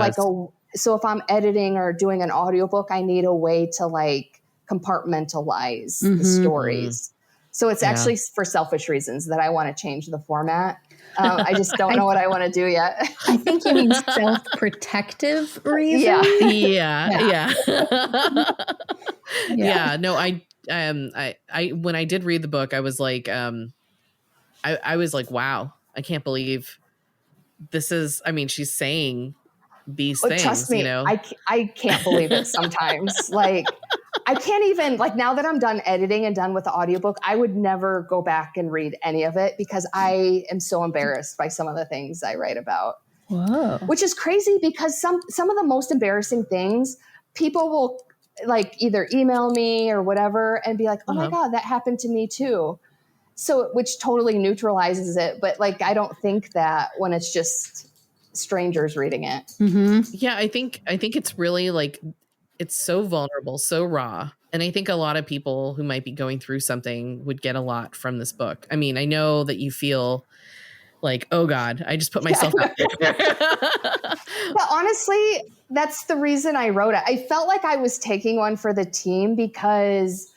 so if I'm editing or doing an audiobook, I need a way to like compartmentalize the stories. So it's actually for selfish reasons that I want to change the format. I just don't know what I want to do yet. I think you mean self-protective reasons. Yeah. No, I when I did read the book, I was like, I was like, wow, I can't believe this is, I mean, she's saying these things, trust me, you know, I can't believe it sometimes. Like, I can't even, like, now that I'm done editing and done with the audiobook, I would never go back and read any of it because I am so embarrassed by some of the things I write about. Whoa. Which is crazy because some of the most embarrassing things, people will like either email me or whatever and be like, oh my God, that happened to me too. So, which totally neutralizes it. But like, I don't think that when it's just strangers reading it. Yeah, I think it's really like, it's so vulnerable, so raw. And I think a lot of people who might be going through something would get a lot from this book. I mean, I know that you feel like, oh God, I just put myself out there. But honestly, that's the reason I wrote it. I felt like I was taking one for the team because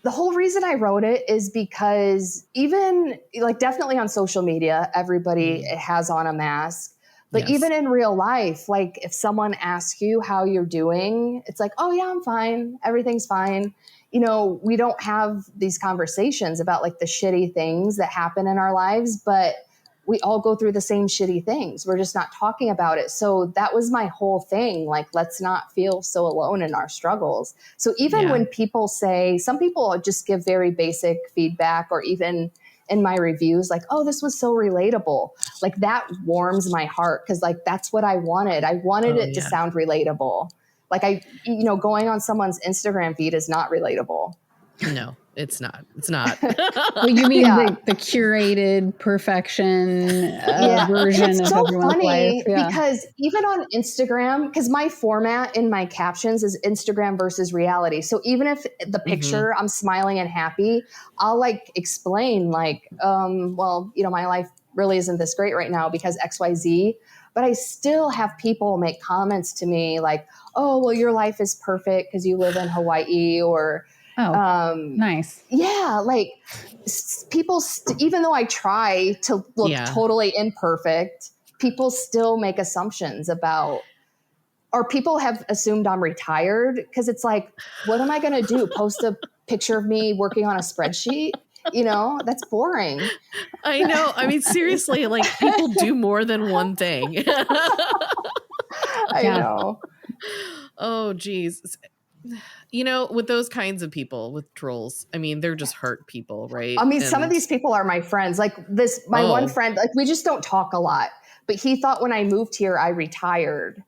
the whole reason I wrote it is because even like definitely on social media, everybody has on a mask. But even in real life, like if someone asks you how you're doing, it's like, oh yeah, I'm fine. Everything's fine. You know, we don't have these conversations about like the shitty things that happen in our lives, but we all go through the same shitty things. We're just not talking about it. So that was my whole thing. Like, let's not feel so alone in our struggles. So even when people say, some people just give very basic feedback, or even in my reviews, like, oh, this was so relatable. Like that warms my heart. Cause like, that's what I wanted. I wanted it to sound relatable. Like going on someone's Instagram feed is not relatable. No, it's not. It's not. Well, you mean the curated perfection version it's of so everyone's funny life? Because even on Instagram, because my format in my captions is Instagram versus reality. So even if the picture I'm smiling and happy, I'll like explain like, well, my life really isn't this great right now because XYZ. But I still have people make comments to me like, oh, well, your life is perfect because you live in Hawaii, or nice. Yeah. Like people, even though I try to look totally imperfect, people still make assumptions about, or people have assumed I'm retired. Cause it's like, what am I going to do? Post a picture of me working on a spreadsheet? That's boring. I know. I mean, seriously, like people do more than one thing. I know. Oh, geez. With those kinds of people, with trolls, I mean, they're just hurt people, right? I mean, some of these people are my friends. Like my one friend, like we just don't talk a lot, but he thought when I moved here, I retired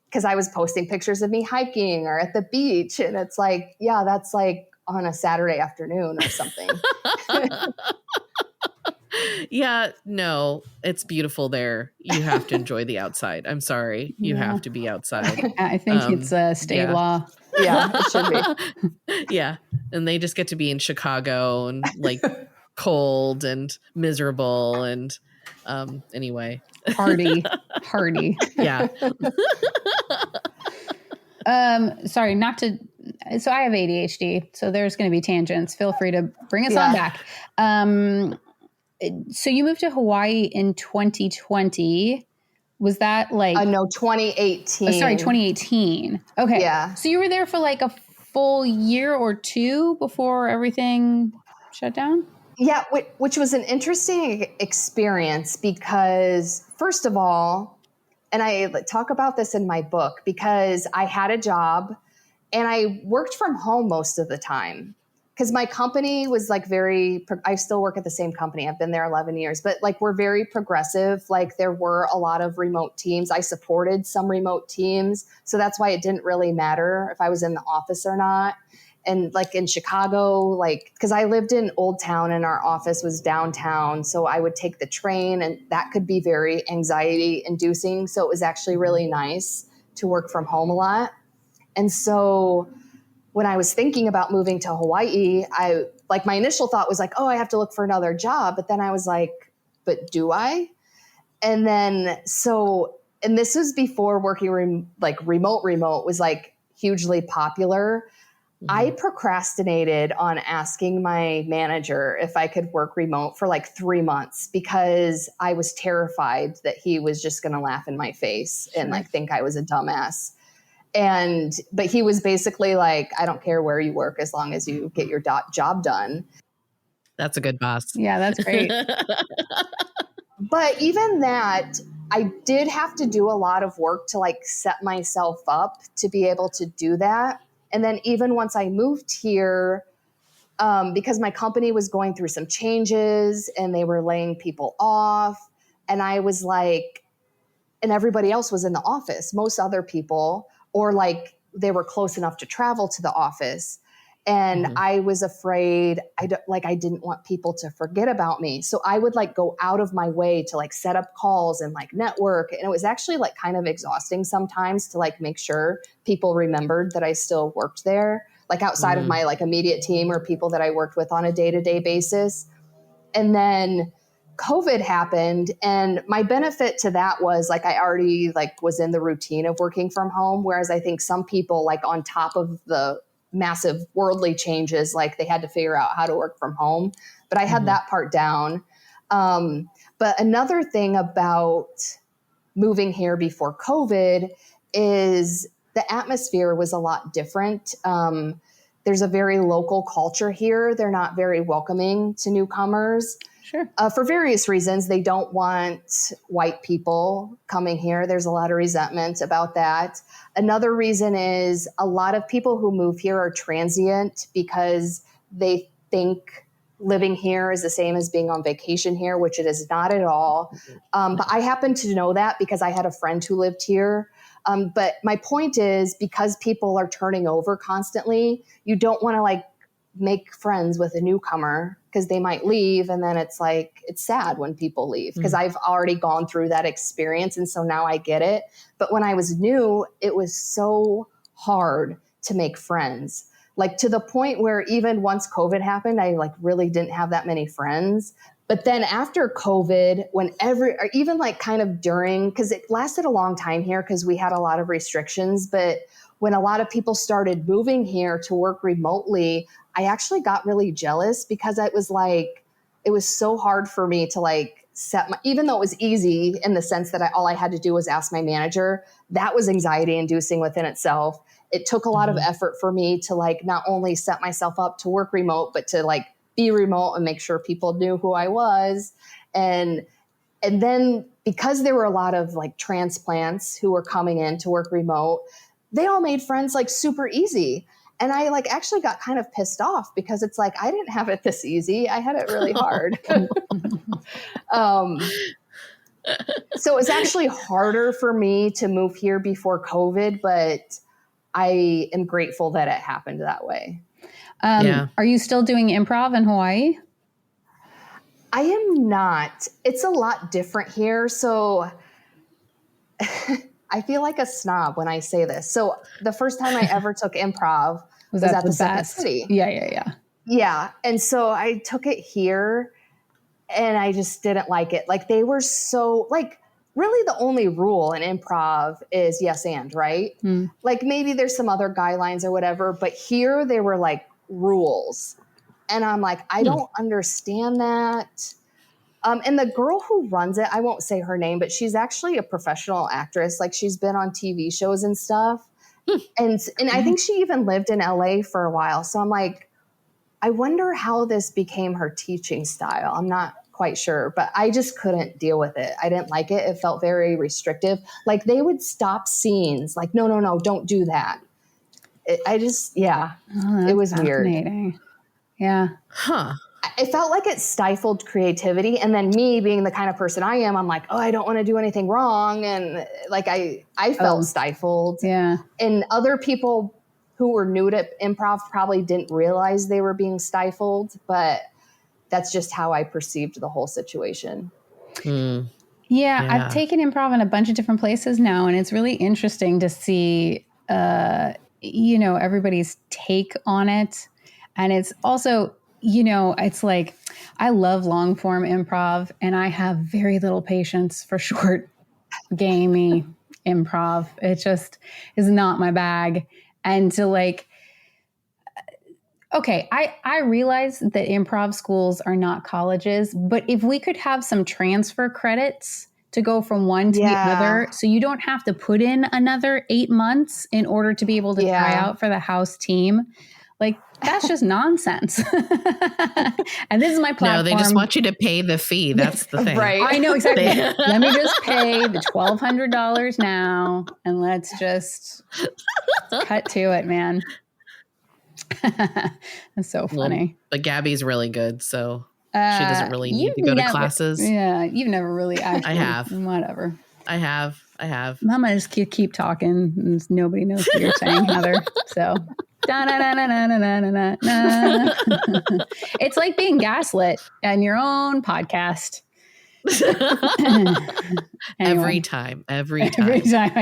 because I was posting pictures of me hiking or at the beach. And it's like, yeah, that's like on a Saturday afternoon or something. Yeah, no, it's beautiful there. You have to enjoy the outside. I'm sorry. You have to be outside. I think it's a state law. Yeah, it should be. Yeah. And they just get to be in Chicago and like cold and miserable. And anyway. Hardy. Yeah. Sorry, so I have ADHD, so there's going to be tangents. Feel free to bring us on back. So you moved to Hawaii in 2020. Was that like... no, 2018. Oh, sorry, 2018. Okay. Yeah. So you were there for like a full year or two before everything shut down? Yeah, which was an interesting experience because, first of all, and I talk about this in my book, because I had a job and I worked from home most of the time because my company was like I still work at the same company. I've been there 11 years, but like we're very progressive. Like there were a lot of remote teams. I supported some remote teams. So that's why it didn't really matter if I was in the office or not. And like in Chicago, like, because I lived in Old Town and our office was downtown. So I would take the train and that could be very anxiety inducing. So it was actually really nice to work from home a lot. And so when I was thinking about moving to Hawaii, my initial thought was like, oh, I have to look for another job. But then I was like, but do I? And then, and this was before working remote was like hugely popular. I procrastinated on asking my manager if I could work remote for like 3 months because I was terrified that he was just going to laugh in my face and like think I was a dumbass. But he was basically like, I don't care where you work as long as you get your job done. That's a good boss. Yeah, that's great. But even that, I did have to do a lot of work to like set myself up to be able to do that. And then even once I moved here, because my company was going through some changes and they were laying people off, and I was like, and everybody else was in the office, most other people, or like they were close enough to travel to the office. And I was afraid, I didn't want people to forget about me. So I would like go out of my way to like set up calls and like network. And it was actually like kind of exhausting sometimes to like make sure people remembered that I still worked there, like outside of my like immediate team or people that I worked with on a day-to-day basis. And then COVID happened, and my benefit to that was like I already like was in the routine of working from home. Whereas I think some people like on top of the massive worldly changes, like they had to figure out how to work from home. But I had that part down. But another thing about moving here before COVID is the atmosphere was a lot different. There's a very local culture here. They're not very welcoming to newcomers. Sure. For various reasons. They don't want white people coming here. There's a lot of resentment about that. Another reason is a lot of people who move here are transient because they think living here is the same as being on vacation here, which it is not at all. But I happen to know that because I had a friend who lived here. But my point is, because people are turning over constantly, you don't want to like make friends with a newcomer because they might leave. And then it's like, it's sad when people leave because I've already gone through that experience. And so now I get it. But when I was new, it was so hard to make friends, like to the point where even once COVID happened, I like really didn't have that many friends. But then after COVID, or even like kind of during, because it lasted a long time here because we had a lot of restrictions. But when a lot of people started moving here to work remotely, I actually got really jealous because it was so hard for me to like even though it was easy in the sense that all I had to do was ask my manager, that was anxiety inducing within itself. It took a lot of effort for me to like not only set myself up to work remote, but to like be remote and make sure people knew who I was. And then because there were a lot of like transplants who were coming in to work remote, they all made friends like super easy. And I like actually got kind of pissed off because it's like, I didn't have it this easy. I had it really hard. So it was actually harder for me to move here before COVID, but I am grateful that it happened that way. Are you still doing improv in Hawaii? I am not. It's a lot different here. So I feel like a snob when I say this. So the first time I ever took improv was at the Second City. Yeah. And so I took it here and I just didn't like it. Like they were so like, really the only rule in improv is yes and, right? Like maybe there's some other guidelines or whatever, but here they were like rules. And I'm like, I don't understand that. And the girl who runs it, I won't say her name, but she's actually a professional actress. Like she's been on TV shows and stuff. And I think she even lived in LA for a while. So I'm like, I wonder how this became her teaching style. I'm not quite sure, but I just couldn't deal with it. I didn't like it. It felt very restrictive. Like they would stop scenes like, no, don't do that. It was weird. Yeah. Huh. It felt like it stifled creativity. And then me being the kind of person I am, I'm like, oh, I don't want to do anything wrong. And like, I felt stifled. Yeah. And other people who were new to improv probably didn't realize they were being stifled, but that's just how I perceived the whole situation. Yeah, I've taken improv in a bunch of different places now, and it's really interesting to see, everybody's take on it. And it's also, it's like, I love long form improv, and I have very little patience for short, gamey improv. It just is not my bag. And to like, okay, I realize that improv schools are not colleges, but if we could have some transfer credits to go from one to the other, so you don't have to put in another 8 months in order to be able to try out for the house team, like that's just nonsense. And this is my platform. No, they just want you to pay the fee. That's the thing. Right. I know exactly. Let me just pay the $1,200 now, and let's just cut to it, man. That's so funny. Well, but Gabbie's really good, so she doesn't really need to go to classes. Yeah, you've never really actually. I have. Whatever. I have. Mama just keep talking, and nobody knows what you're saying, Heather. So. It's like being gaslit on your own podcast. Every time. I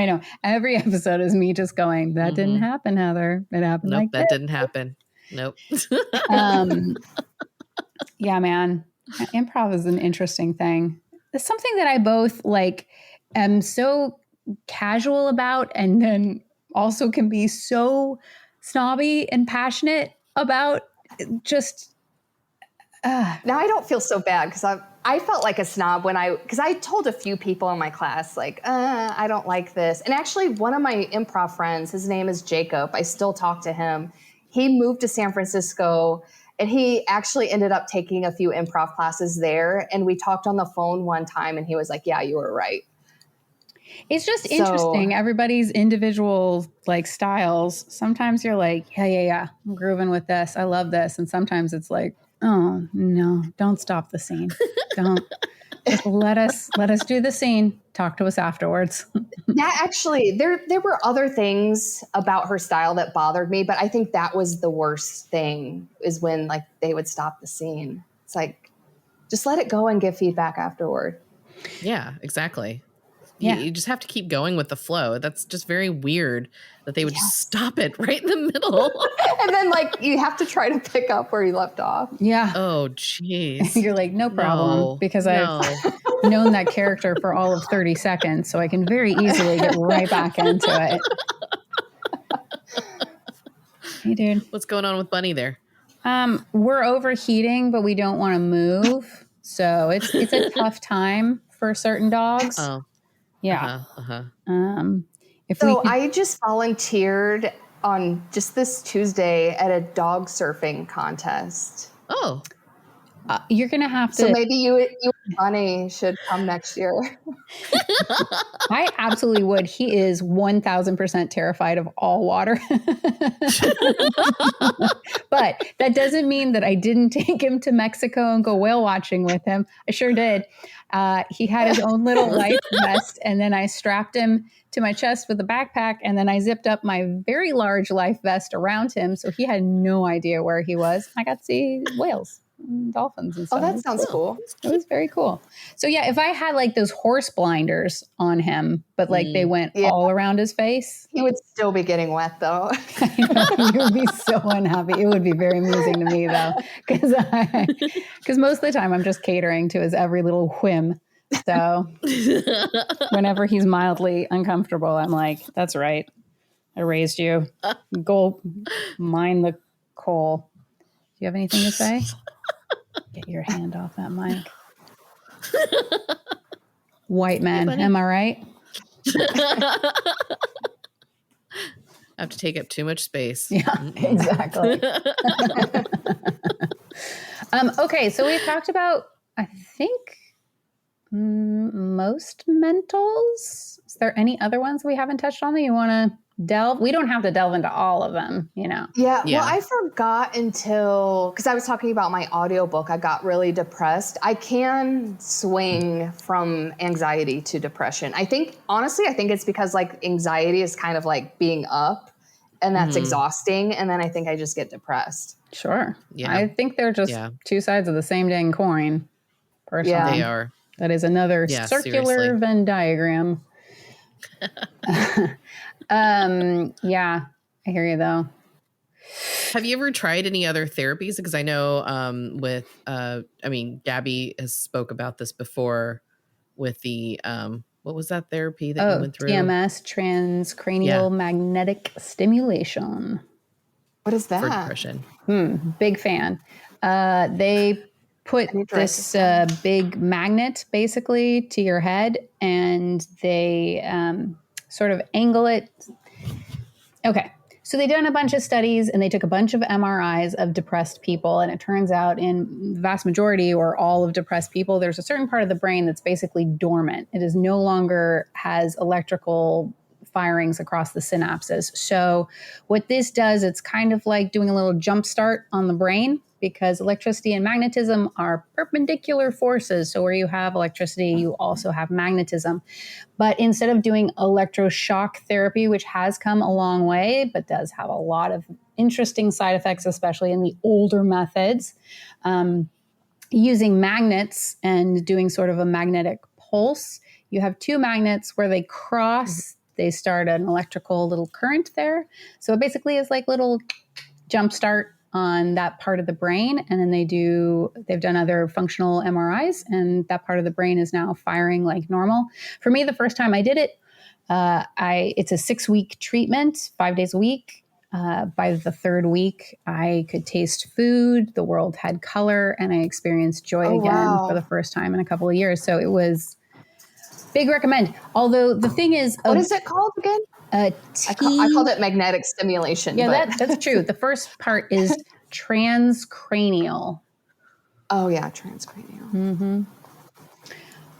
know. Every episode is me just going, that didn't happen, Heather. It happened like that didn't happen. Nope. Yeah, man. Improv is an interesting thing. It's something that I both like am so casual about, and then also can be so snobby and passionate about. Just now I don't feel so bad because I felt like a snob because I told a few people in my class, like, I don't like this. And actually one of my improv friends, his name is Jacob. I still talk to him. He moved to San Francisco, and he actually ended up taking a few improv classes there. And we talked on the phone one time, and he was like, yeah, you were right. It's just interesting. Everybody's individual like styles. Sometimes you're like, yeah, I'm grooving with this. I love this. And sometimes it's like, oh no, don't stop the scene. Don't just let us do the scene. Talk to us afterwards. Yeah, actually, there were other things about her style that bothered me, but I think that was the worst thing, is when like they would stop the scene. It's like, just let it go and give feedback afterward. Yeah, exactly. Yeah. You just have to keep going with the flow. That's just very weird that they would just stop it right in the middle. And then like you have to try to pick up where you left off. Yeah. Oh, jeez. You're like, no problem, because I've known that character for all of 30 seconds, so I can very easily get right back into it. Hey, dude. What's going on with Bunny there? We're overheating, but we don't want to move. So it's a tough time for certain dogs. Oh. Yeah. I just volunteered on just this Tuesday at a dog surfing contest. Oh. You're going to have to. So maybe you and Bunny should come next year. I absolutely would. He is 1,000% terrified of all water. But that doesn't mean that I didn't take him to Mexico and go whale watching with him. I sure did. He had his own little life vest, and then I strapped him to my chest with a backpack, and then I zipped up my very large life vest around him, so he had no idea where he was. I got to see whales, dolphins, and stuff. Oh, that sounds cool. It was very cool. So yeah, if I had like those horse blinders on him, but like they went all around his face, he would still be getting wet though. I know, he would be so unhappy. It would be very amusing to me though, because most of the time I'm just catering to his every little whim. So whenever he's mildly uncomfortable, I'm like, that's right. I raised you. Go mine the coal. Do you have anything to say? Get your hand off that mic. White man, am I right? Have to take up too much space. Yeah, exactly. Okay, so we've talked about, I think, most mentals. Is there any other ones we haven't touched on that you want to delve? We don't have to delve into all of them, you know. Yeah, Yeah. well, I forgot until, because I was talking about my audiobook, I got really depressed. I can swing from anxiety to depression. I think, honestly, I think it's because like anxiety is kind of like being up and that's exhausting. And then I think I just get depressed. Sure. Yeah. I think they're just two sides of the same dang coin, personally. Yeah. They are. That is another circular seriously. Venn diagram. Yeah, I hear you though. Have you ever tried any other therapies? Because I know Gabbie has spoke about this before with the, what was that therapy that you went through? TMS, transcranial magnetic stimulation. What is that? For depression. Big fan. They put this big magnet basically to your head and they sort of angle it. Okay. So they done a bunch of studies and they took a bunch of MRIs of depressed people. And it turns out in the vast majority or all of depressed people, there's a certain part of the brain that's basically dormant. It is no longer has electrical firings across the synapses. So what this does, it's kind of like doing a little jump start on the brain because electricity and magnetism are perpendicular forces. So where you have electricity, you also have magnetism. But instead of doing electroshock therapy, which has come a long way, but does have a lot of interesting side effects, especially in the older methods, using magnets and doing sort of a magnetic pulse, you have two magnets where they cross, they start an electrical little current there. So it basically is like little jump start on that part of the brain. And then they've done other functional MRIs and that part of the brain is now firing like normal. For me, the first time I did it, it's a 6-week treatment, 5 days a week. By the third week, I could taste food, the world had color, and I experienced joy again for the first time in a couple of years. So it was big recommend. Although the thing is... What is it called again? I called it magnetic stimulation. Yeah, that's true. The first part is transcranial. Oh, yeah, transcranial. Mm-hmm.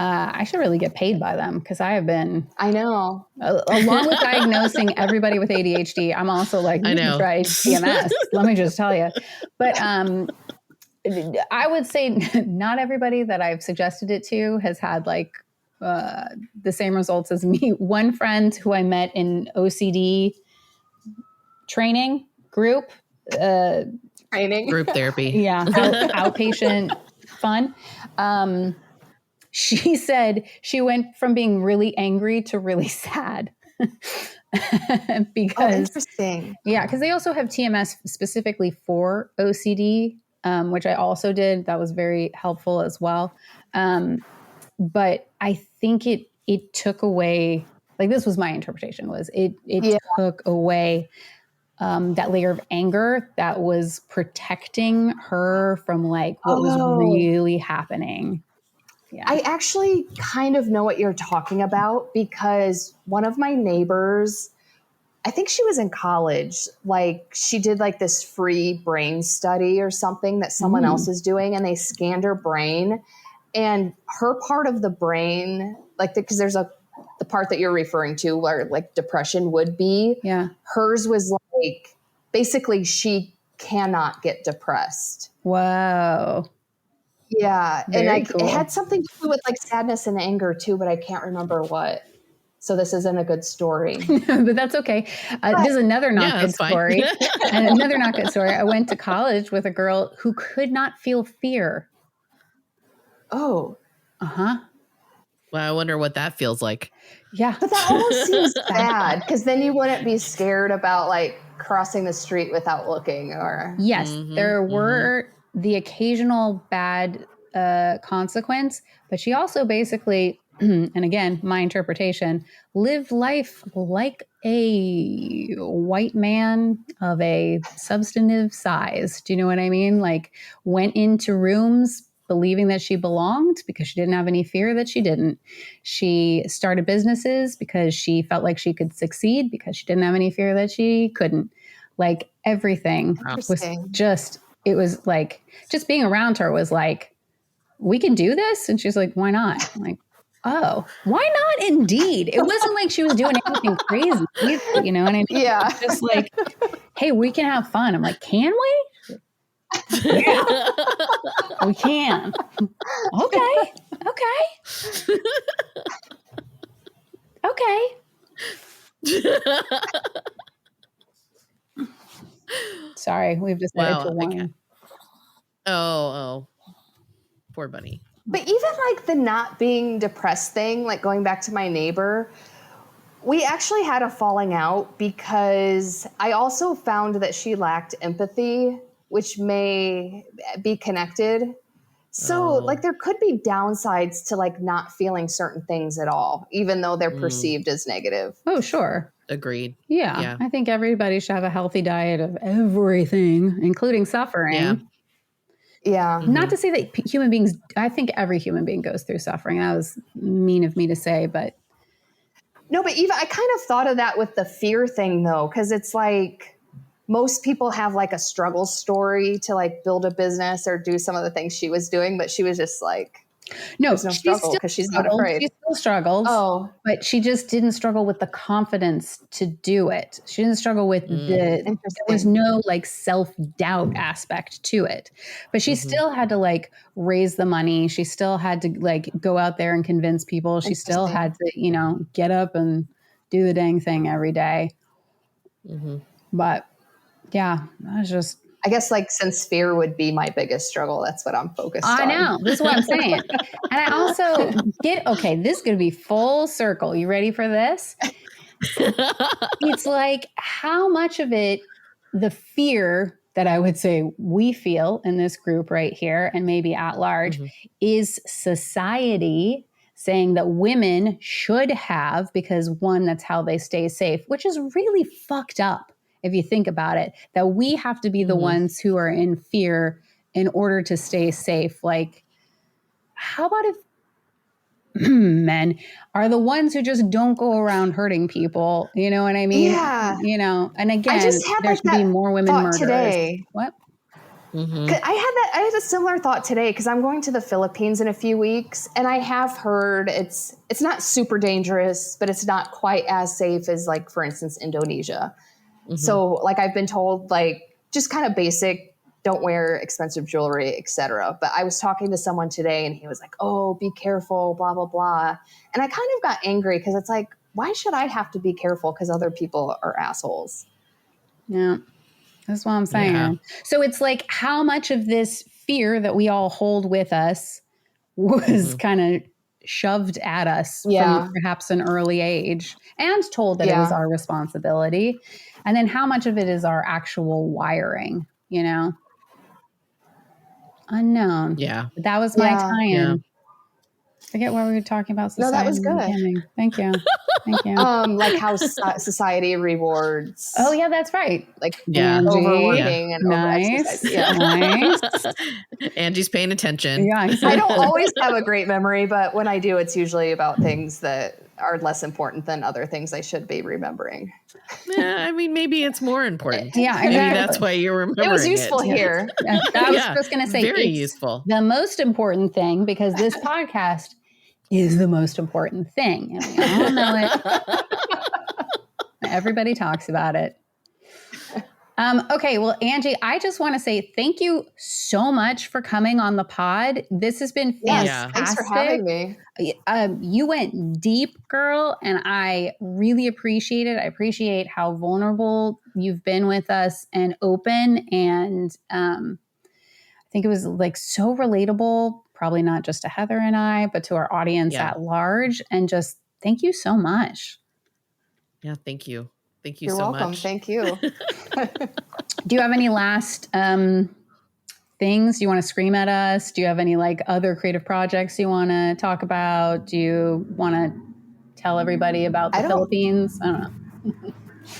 I should really get paid by them because I have been... I know. Along with diagnosing everybody with ADHD, I'm also like, you can try TMS. Let me just tell you. But I would say not everybody that I've suggested it to has had like the same results as me. One friend who I met in OCD training group. Group therapy. Yeah. Outpatient fun. She said she went from being really angry to really sad. Because, interesting. Yeah, because they also have TMS specifically for OCD, which I also did. That was very helpful as well. But I think it took away, like this was my interpretation, was it took away that layer of anger that was protecting her from like what was really happening. Yeah. I actually kind of know what you're talking about because one of my neighbors, I think she was in college, like she did like this free brain study or something that someone else is doing, and they scanned her brain, and her part of the brain, like because there's the part that you're referring to where like depression would be. Yeah. Hers was like, basically she cannot get depressed. Wow. Yeah. Very and cool. It had something to do with like sadness and anger too, but I can't remember what. So this isn't a good story. But that's okay. This is another not good story. And another not good story. I went to college with a girl who could not feel fear. Oh. Uh-huh. Well, I wonder what that feels like. Yeah. But that almost seems bad because then you wouldn't be scared about like crossing the street without looking or. Yes, there were the occasional bad consequence, but she also basically, and again, my interpretation, lived life like a white man of a substantive size. Do you know what I mean? Like went into rooms, believing that she belonged because she didn't have any fear that she didn't. She started businesses because she felt like she could succeed because she didn't have any fear that she couldn't. Like everything was just, it was like, just being around her was like, we can do this. And she's like, why not? I'm like, oh, why not? Indeed. It wasn't like she was doing anything crazy either, you know what I mean? Yeah. It's just like, hey, we can have fun. I'm like, can we? Yeah, we can. Okay. Sorry, we've decided to whine. Oh, poor bunny. But even like the not being depressed thing, like going back to my neighbor, we actually had a falling out because I also found that she lacked empathy, which may be connected. So like there could be downsides to like not feeling certain things at all, even though they're perceived as negative. Oh, sure. Agreed. Yeah. I think everybody should have a healthy diet of everything, including suffering. Yeah. Not to say that human beings, I think every human being goes through suffering. That was mean of me to say, but. No, but even I kind of thought of that with the fear thing though, because it's like most people have like a struggle story to like build a business or do some of the things she was doing, but she was just like, no struggle because she's not afraid. She still struggled. But she just didn't struggle with the confidence to do it. She didn't struggle with there was no like self-doubt aspect to it. But she still had to like raise the money. She still had to like go out there and convince people. She still had to, you know, get up and do the dang thing every day. But yeah, that was just. I guess like since fear would be my biggest struggle, that's what I'm focused on. I know. This is what I'm saying. And I also this is going to be full circle. You ready for this? It's like how much of it, the fear that I would say we feel in this group right here and maybe at large is society saying that women should have, because one, that's how they stay safe, which is really fucked up. If you think about it, that we have to be the ones who are in fear in order to stay safe. Like, how about if men are the ones who just don't go around hurting people? You know what I mean? Yeah. You know, and again, there should be more women murderers. Today. What? I had a similar thought today because I'm going to the Philippines in a few weeks, and I have heard it's not super dangerous, but it's not quite as safe as like, for instance, Indonesia. So like I've been told like just kind of basic, don't wear expensive jewelry, etc. But I was talking to someone today and he was like, oh, be careful, blah, blah, blah. And I kind of got angry because it's like, why should I have to be careful because other people are assholes? Yeah, that's what I'm saying. Yeah. So it's like how much of this fear that we all hold with us was kind of shoved at us from perhaps an early age and told that it was our responsibility. And then how much of it is our actual wiring, you know? Unknown. Yeah. But that was my tie-in. Yeah. Forget what we were talking about. No, that was good. Thank you. Thank you. Like how society rewards. Oh yeah, that's right. Like overworking and nice. Nice. Angie's paying attention. Yeah, I don't always have a great memory, but when I do, it's usually about things that are less important than other things I should be remembering. I mean, maybe it's more important. Yeah, exactly. Maybe that's why you're remembering it. Was useful here. Yeah. I was just going to say, very useful. The most important thing, because this podcast is the most important thing. And we all know it. Everybody talks about it. Okay, well, Angie, I just want to say thank you so much for coming on the pod. This has been fantastic. Thanks for having me. You went deep, girl, and I really appreciate it. I appreciate how vulnerable you've been with us and open. And I think it was like so relatable, probably not just to Heather and I, but to our audience at large. And just thank you so much. Yeah, thank you. Thank you You're so welcome. much. Thank you. Do you have any last things you want to scream at us? Do you have any like other creative projects you want to talk about? Do you want to tell everybody about the Philippines? I don't know.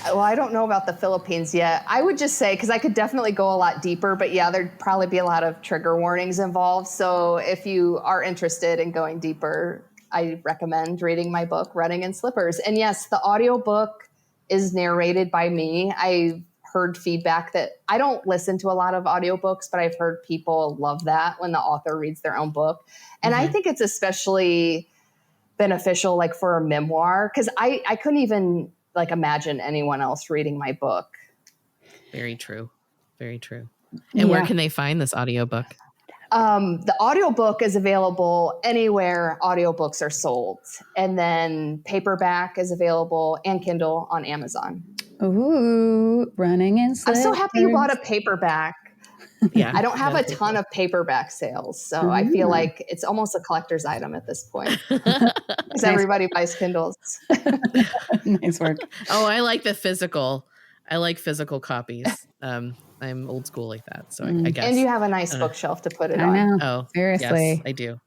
Well, I don't know about the Philippines yet. I would just say, because I could definitely go a lot deeper, but yeah, there'd probably be a lot of trigger warnings involved. So if you are interested in going deeper, I recommend reading my book, Running in Slippers. And yes, the audiobook is narrated by me. I heard feedback that I don't listen to a lot of audiobooks, but I've heard people love that when the author reads their own book. And I think it's especially beneficial like for a memoir, because I couldn't even like imagine anyone else reading my book. Very true. Very true. And where can they find this audiobook? The audiobook is available anywhere audiobooks are sold. And then paperback is available and Kindle on Amazon. Ooh, Running in Slippers. I'm so happy you bought a paperback. Yeah. I don't have a ton of paperback sales, so I feel like it's almost a collector's item at this point because everybody buys Kindles. Nice work. Oh, I like the physical. I like physical copies. I'm old school like that, so I guess. And you have a nice bookshelf to put it I on. know. Oh, seriously. Yes, I do.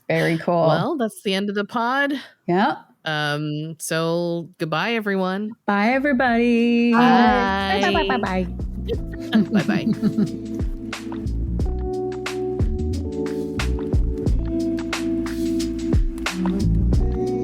Very cool. Well, that's the end of the pod. Yeah. So goodbye, everyone. Bye, everybody. Bye. Bye. Bye. Bye. Bye-bye.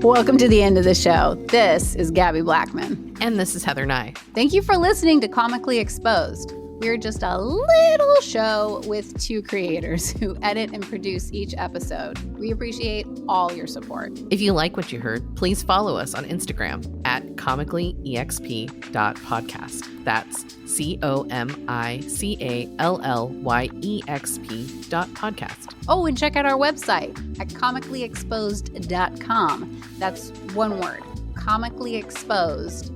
Welcome to the end of the show. This is Gabbie Blackman. And this is Heather Nye. Thank you for listening to Comically Exposed. We're just a little show with two creators who edit and produce each episode. We appreciate all your support. If you like what you heard, please follow us on Instagram at comicallyexp.podcast. That's comicallyexp.podcast. Oh, and check out our website at comicallyexposed.com. That's one word, comicallyexposed.com.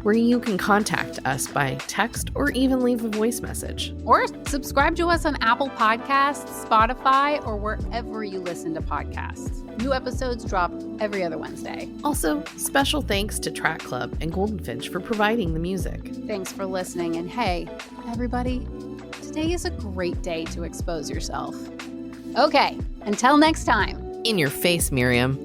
Where you can contact us by text or even leave a voice message. Or subscribe to us on Apple Podcasts, Spotify, or wherever you listen to podcasts. New episodes drop every other Wednesday. Also, special thanks to Track Club and Goldenfinch for providing the music. Thanks for listening. And hey, everybody, today is a great day to expose yourself. Okay, until next time. In your face, Miriam.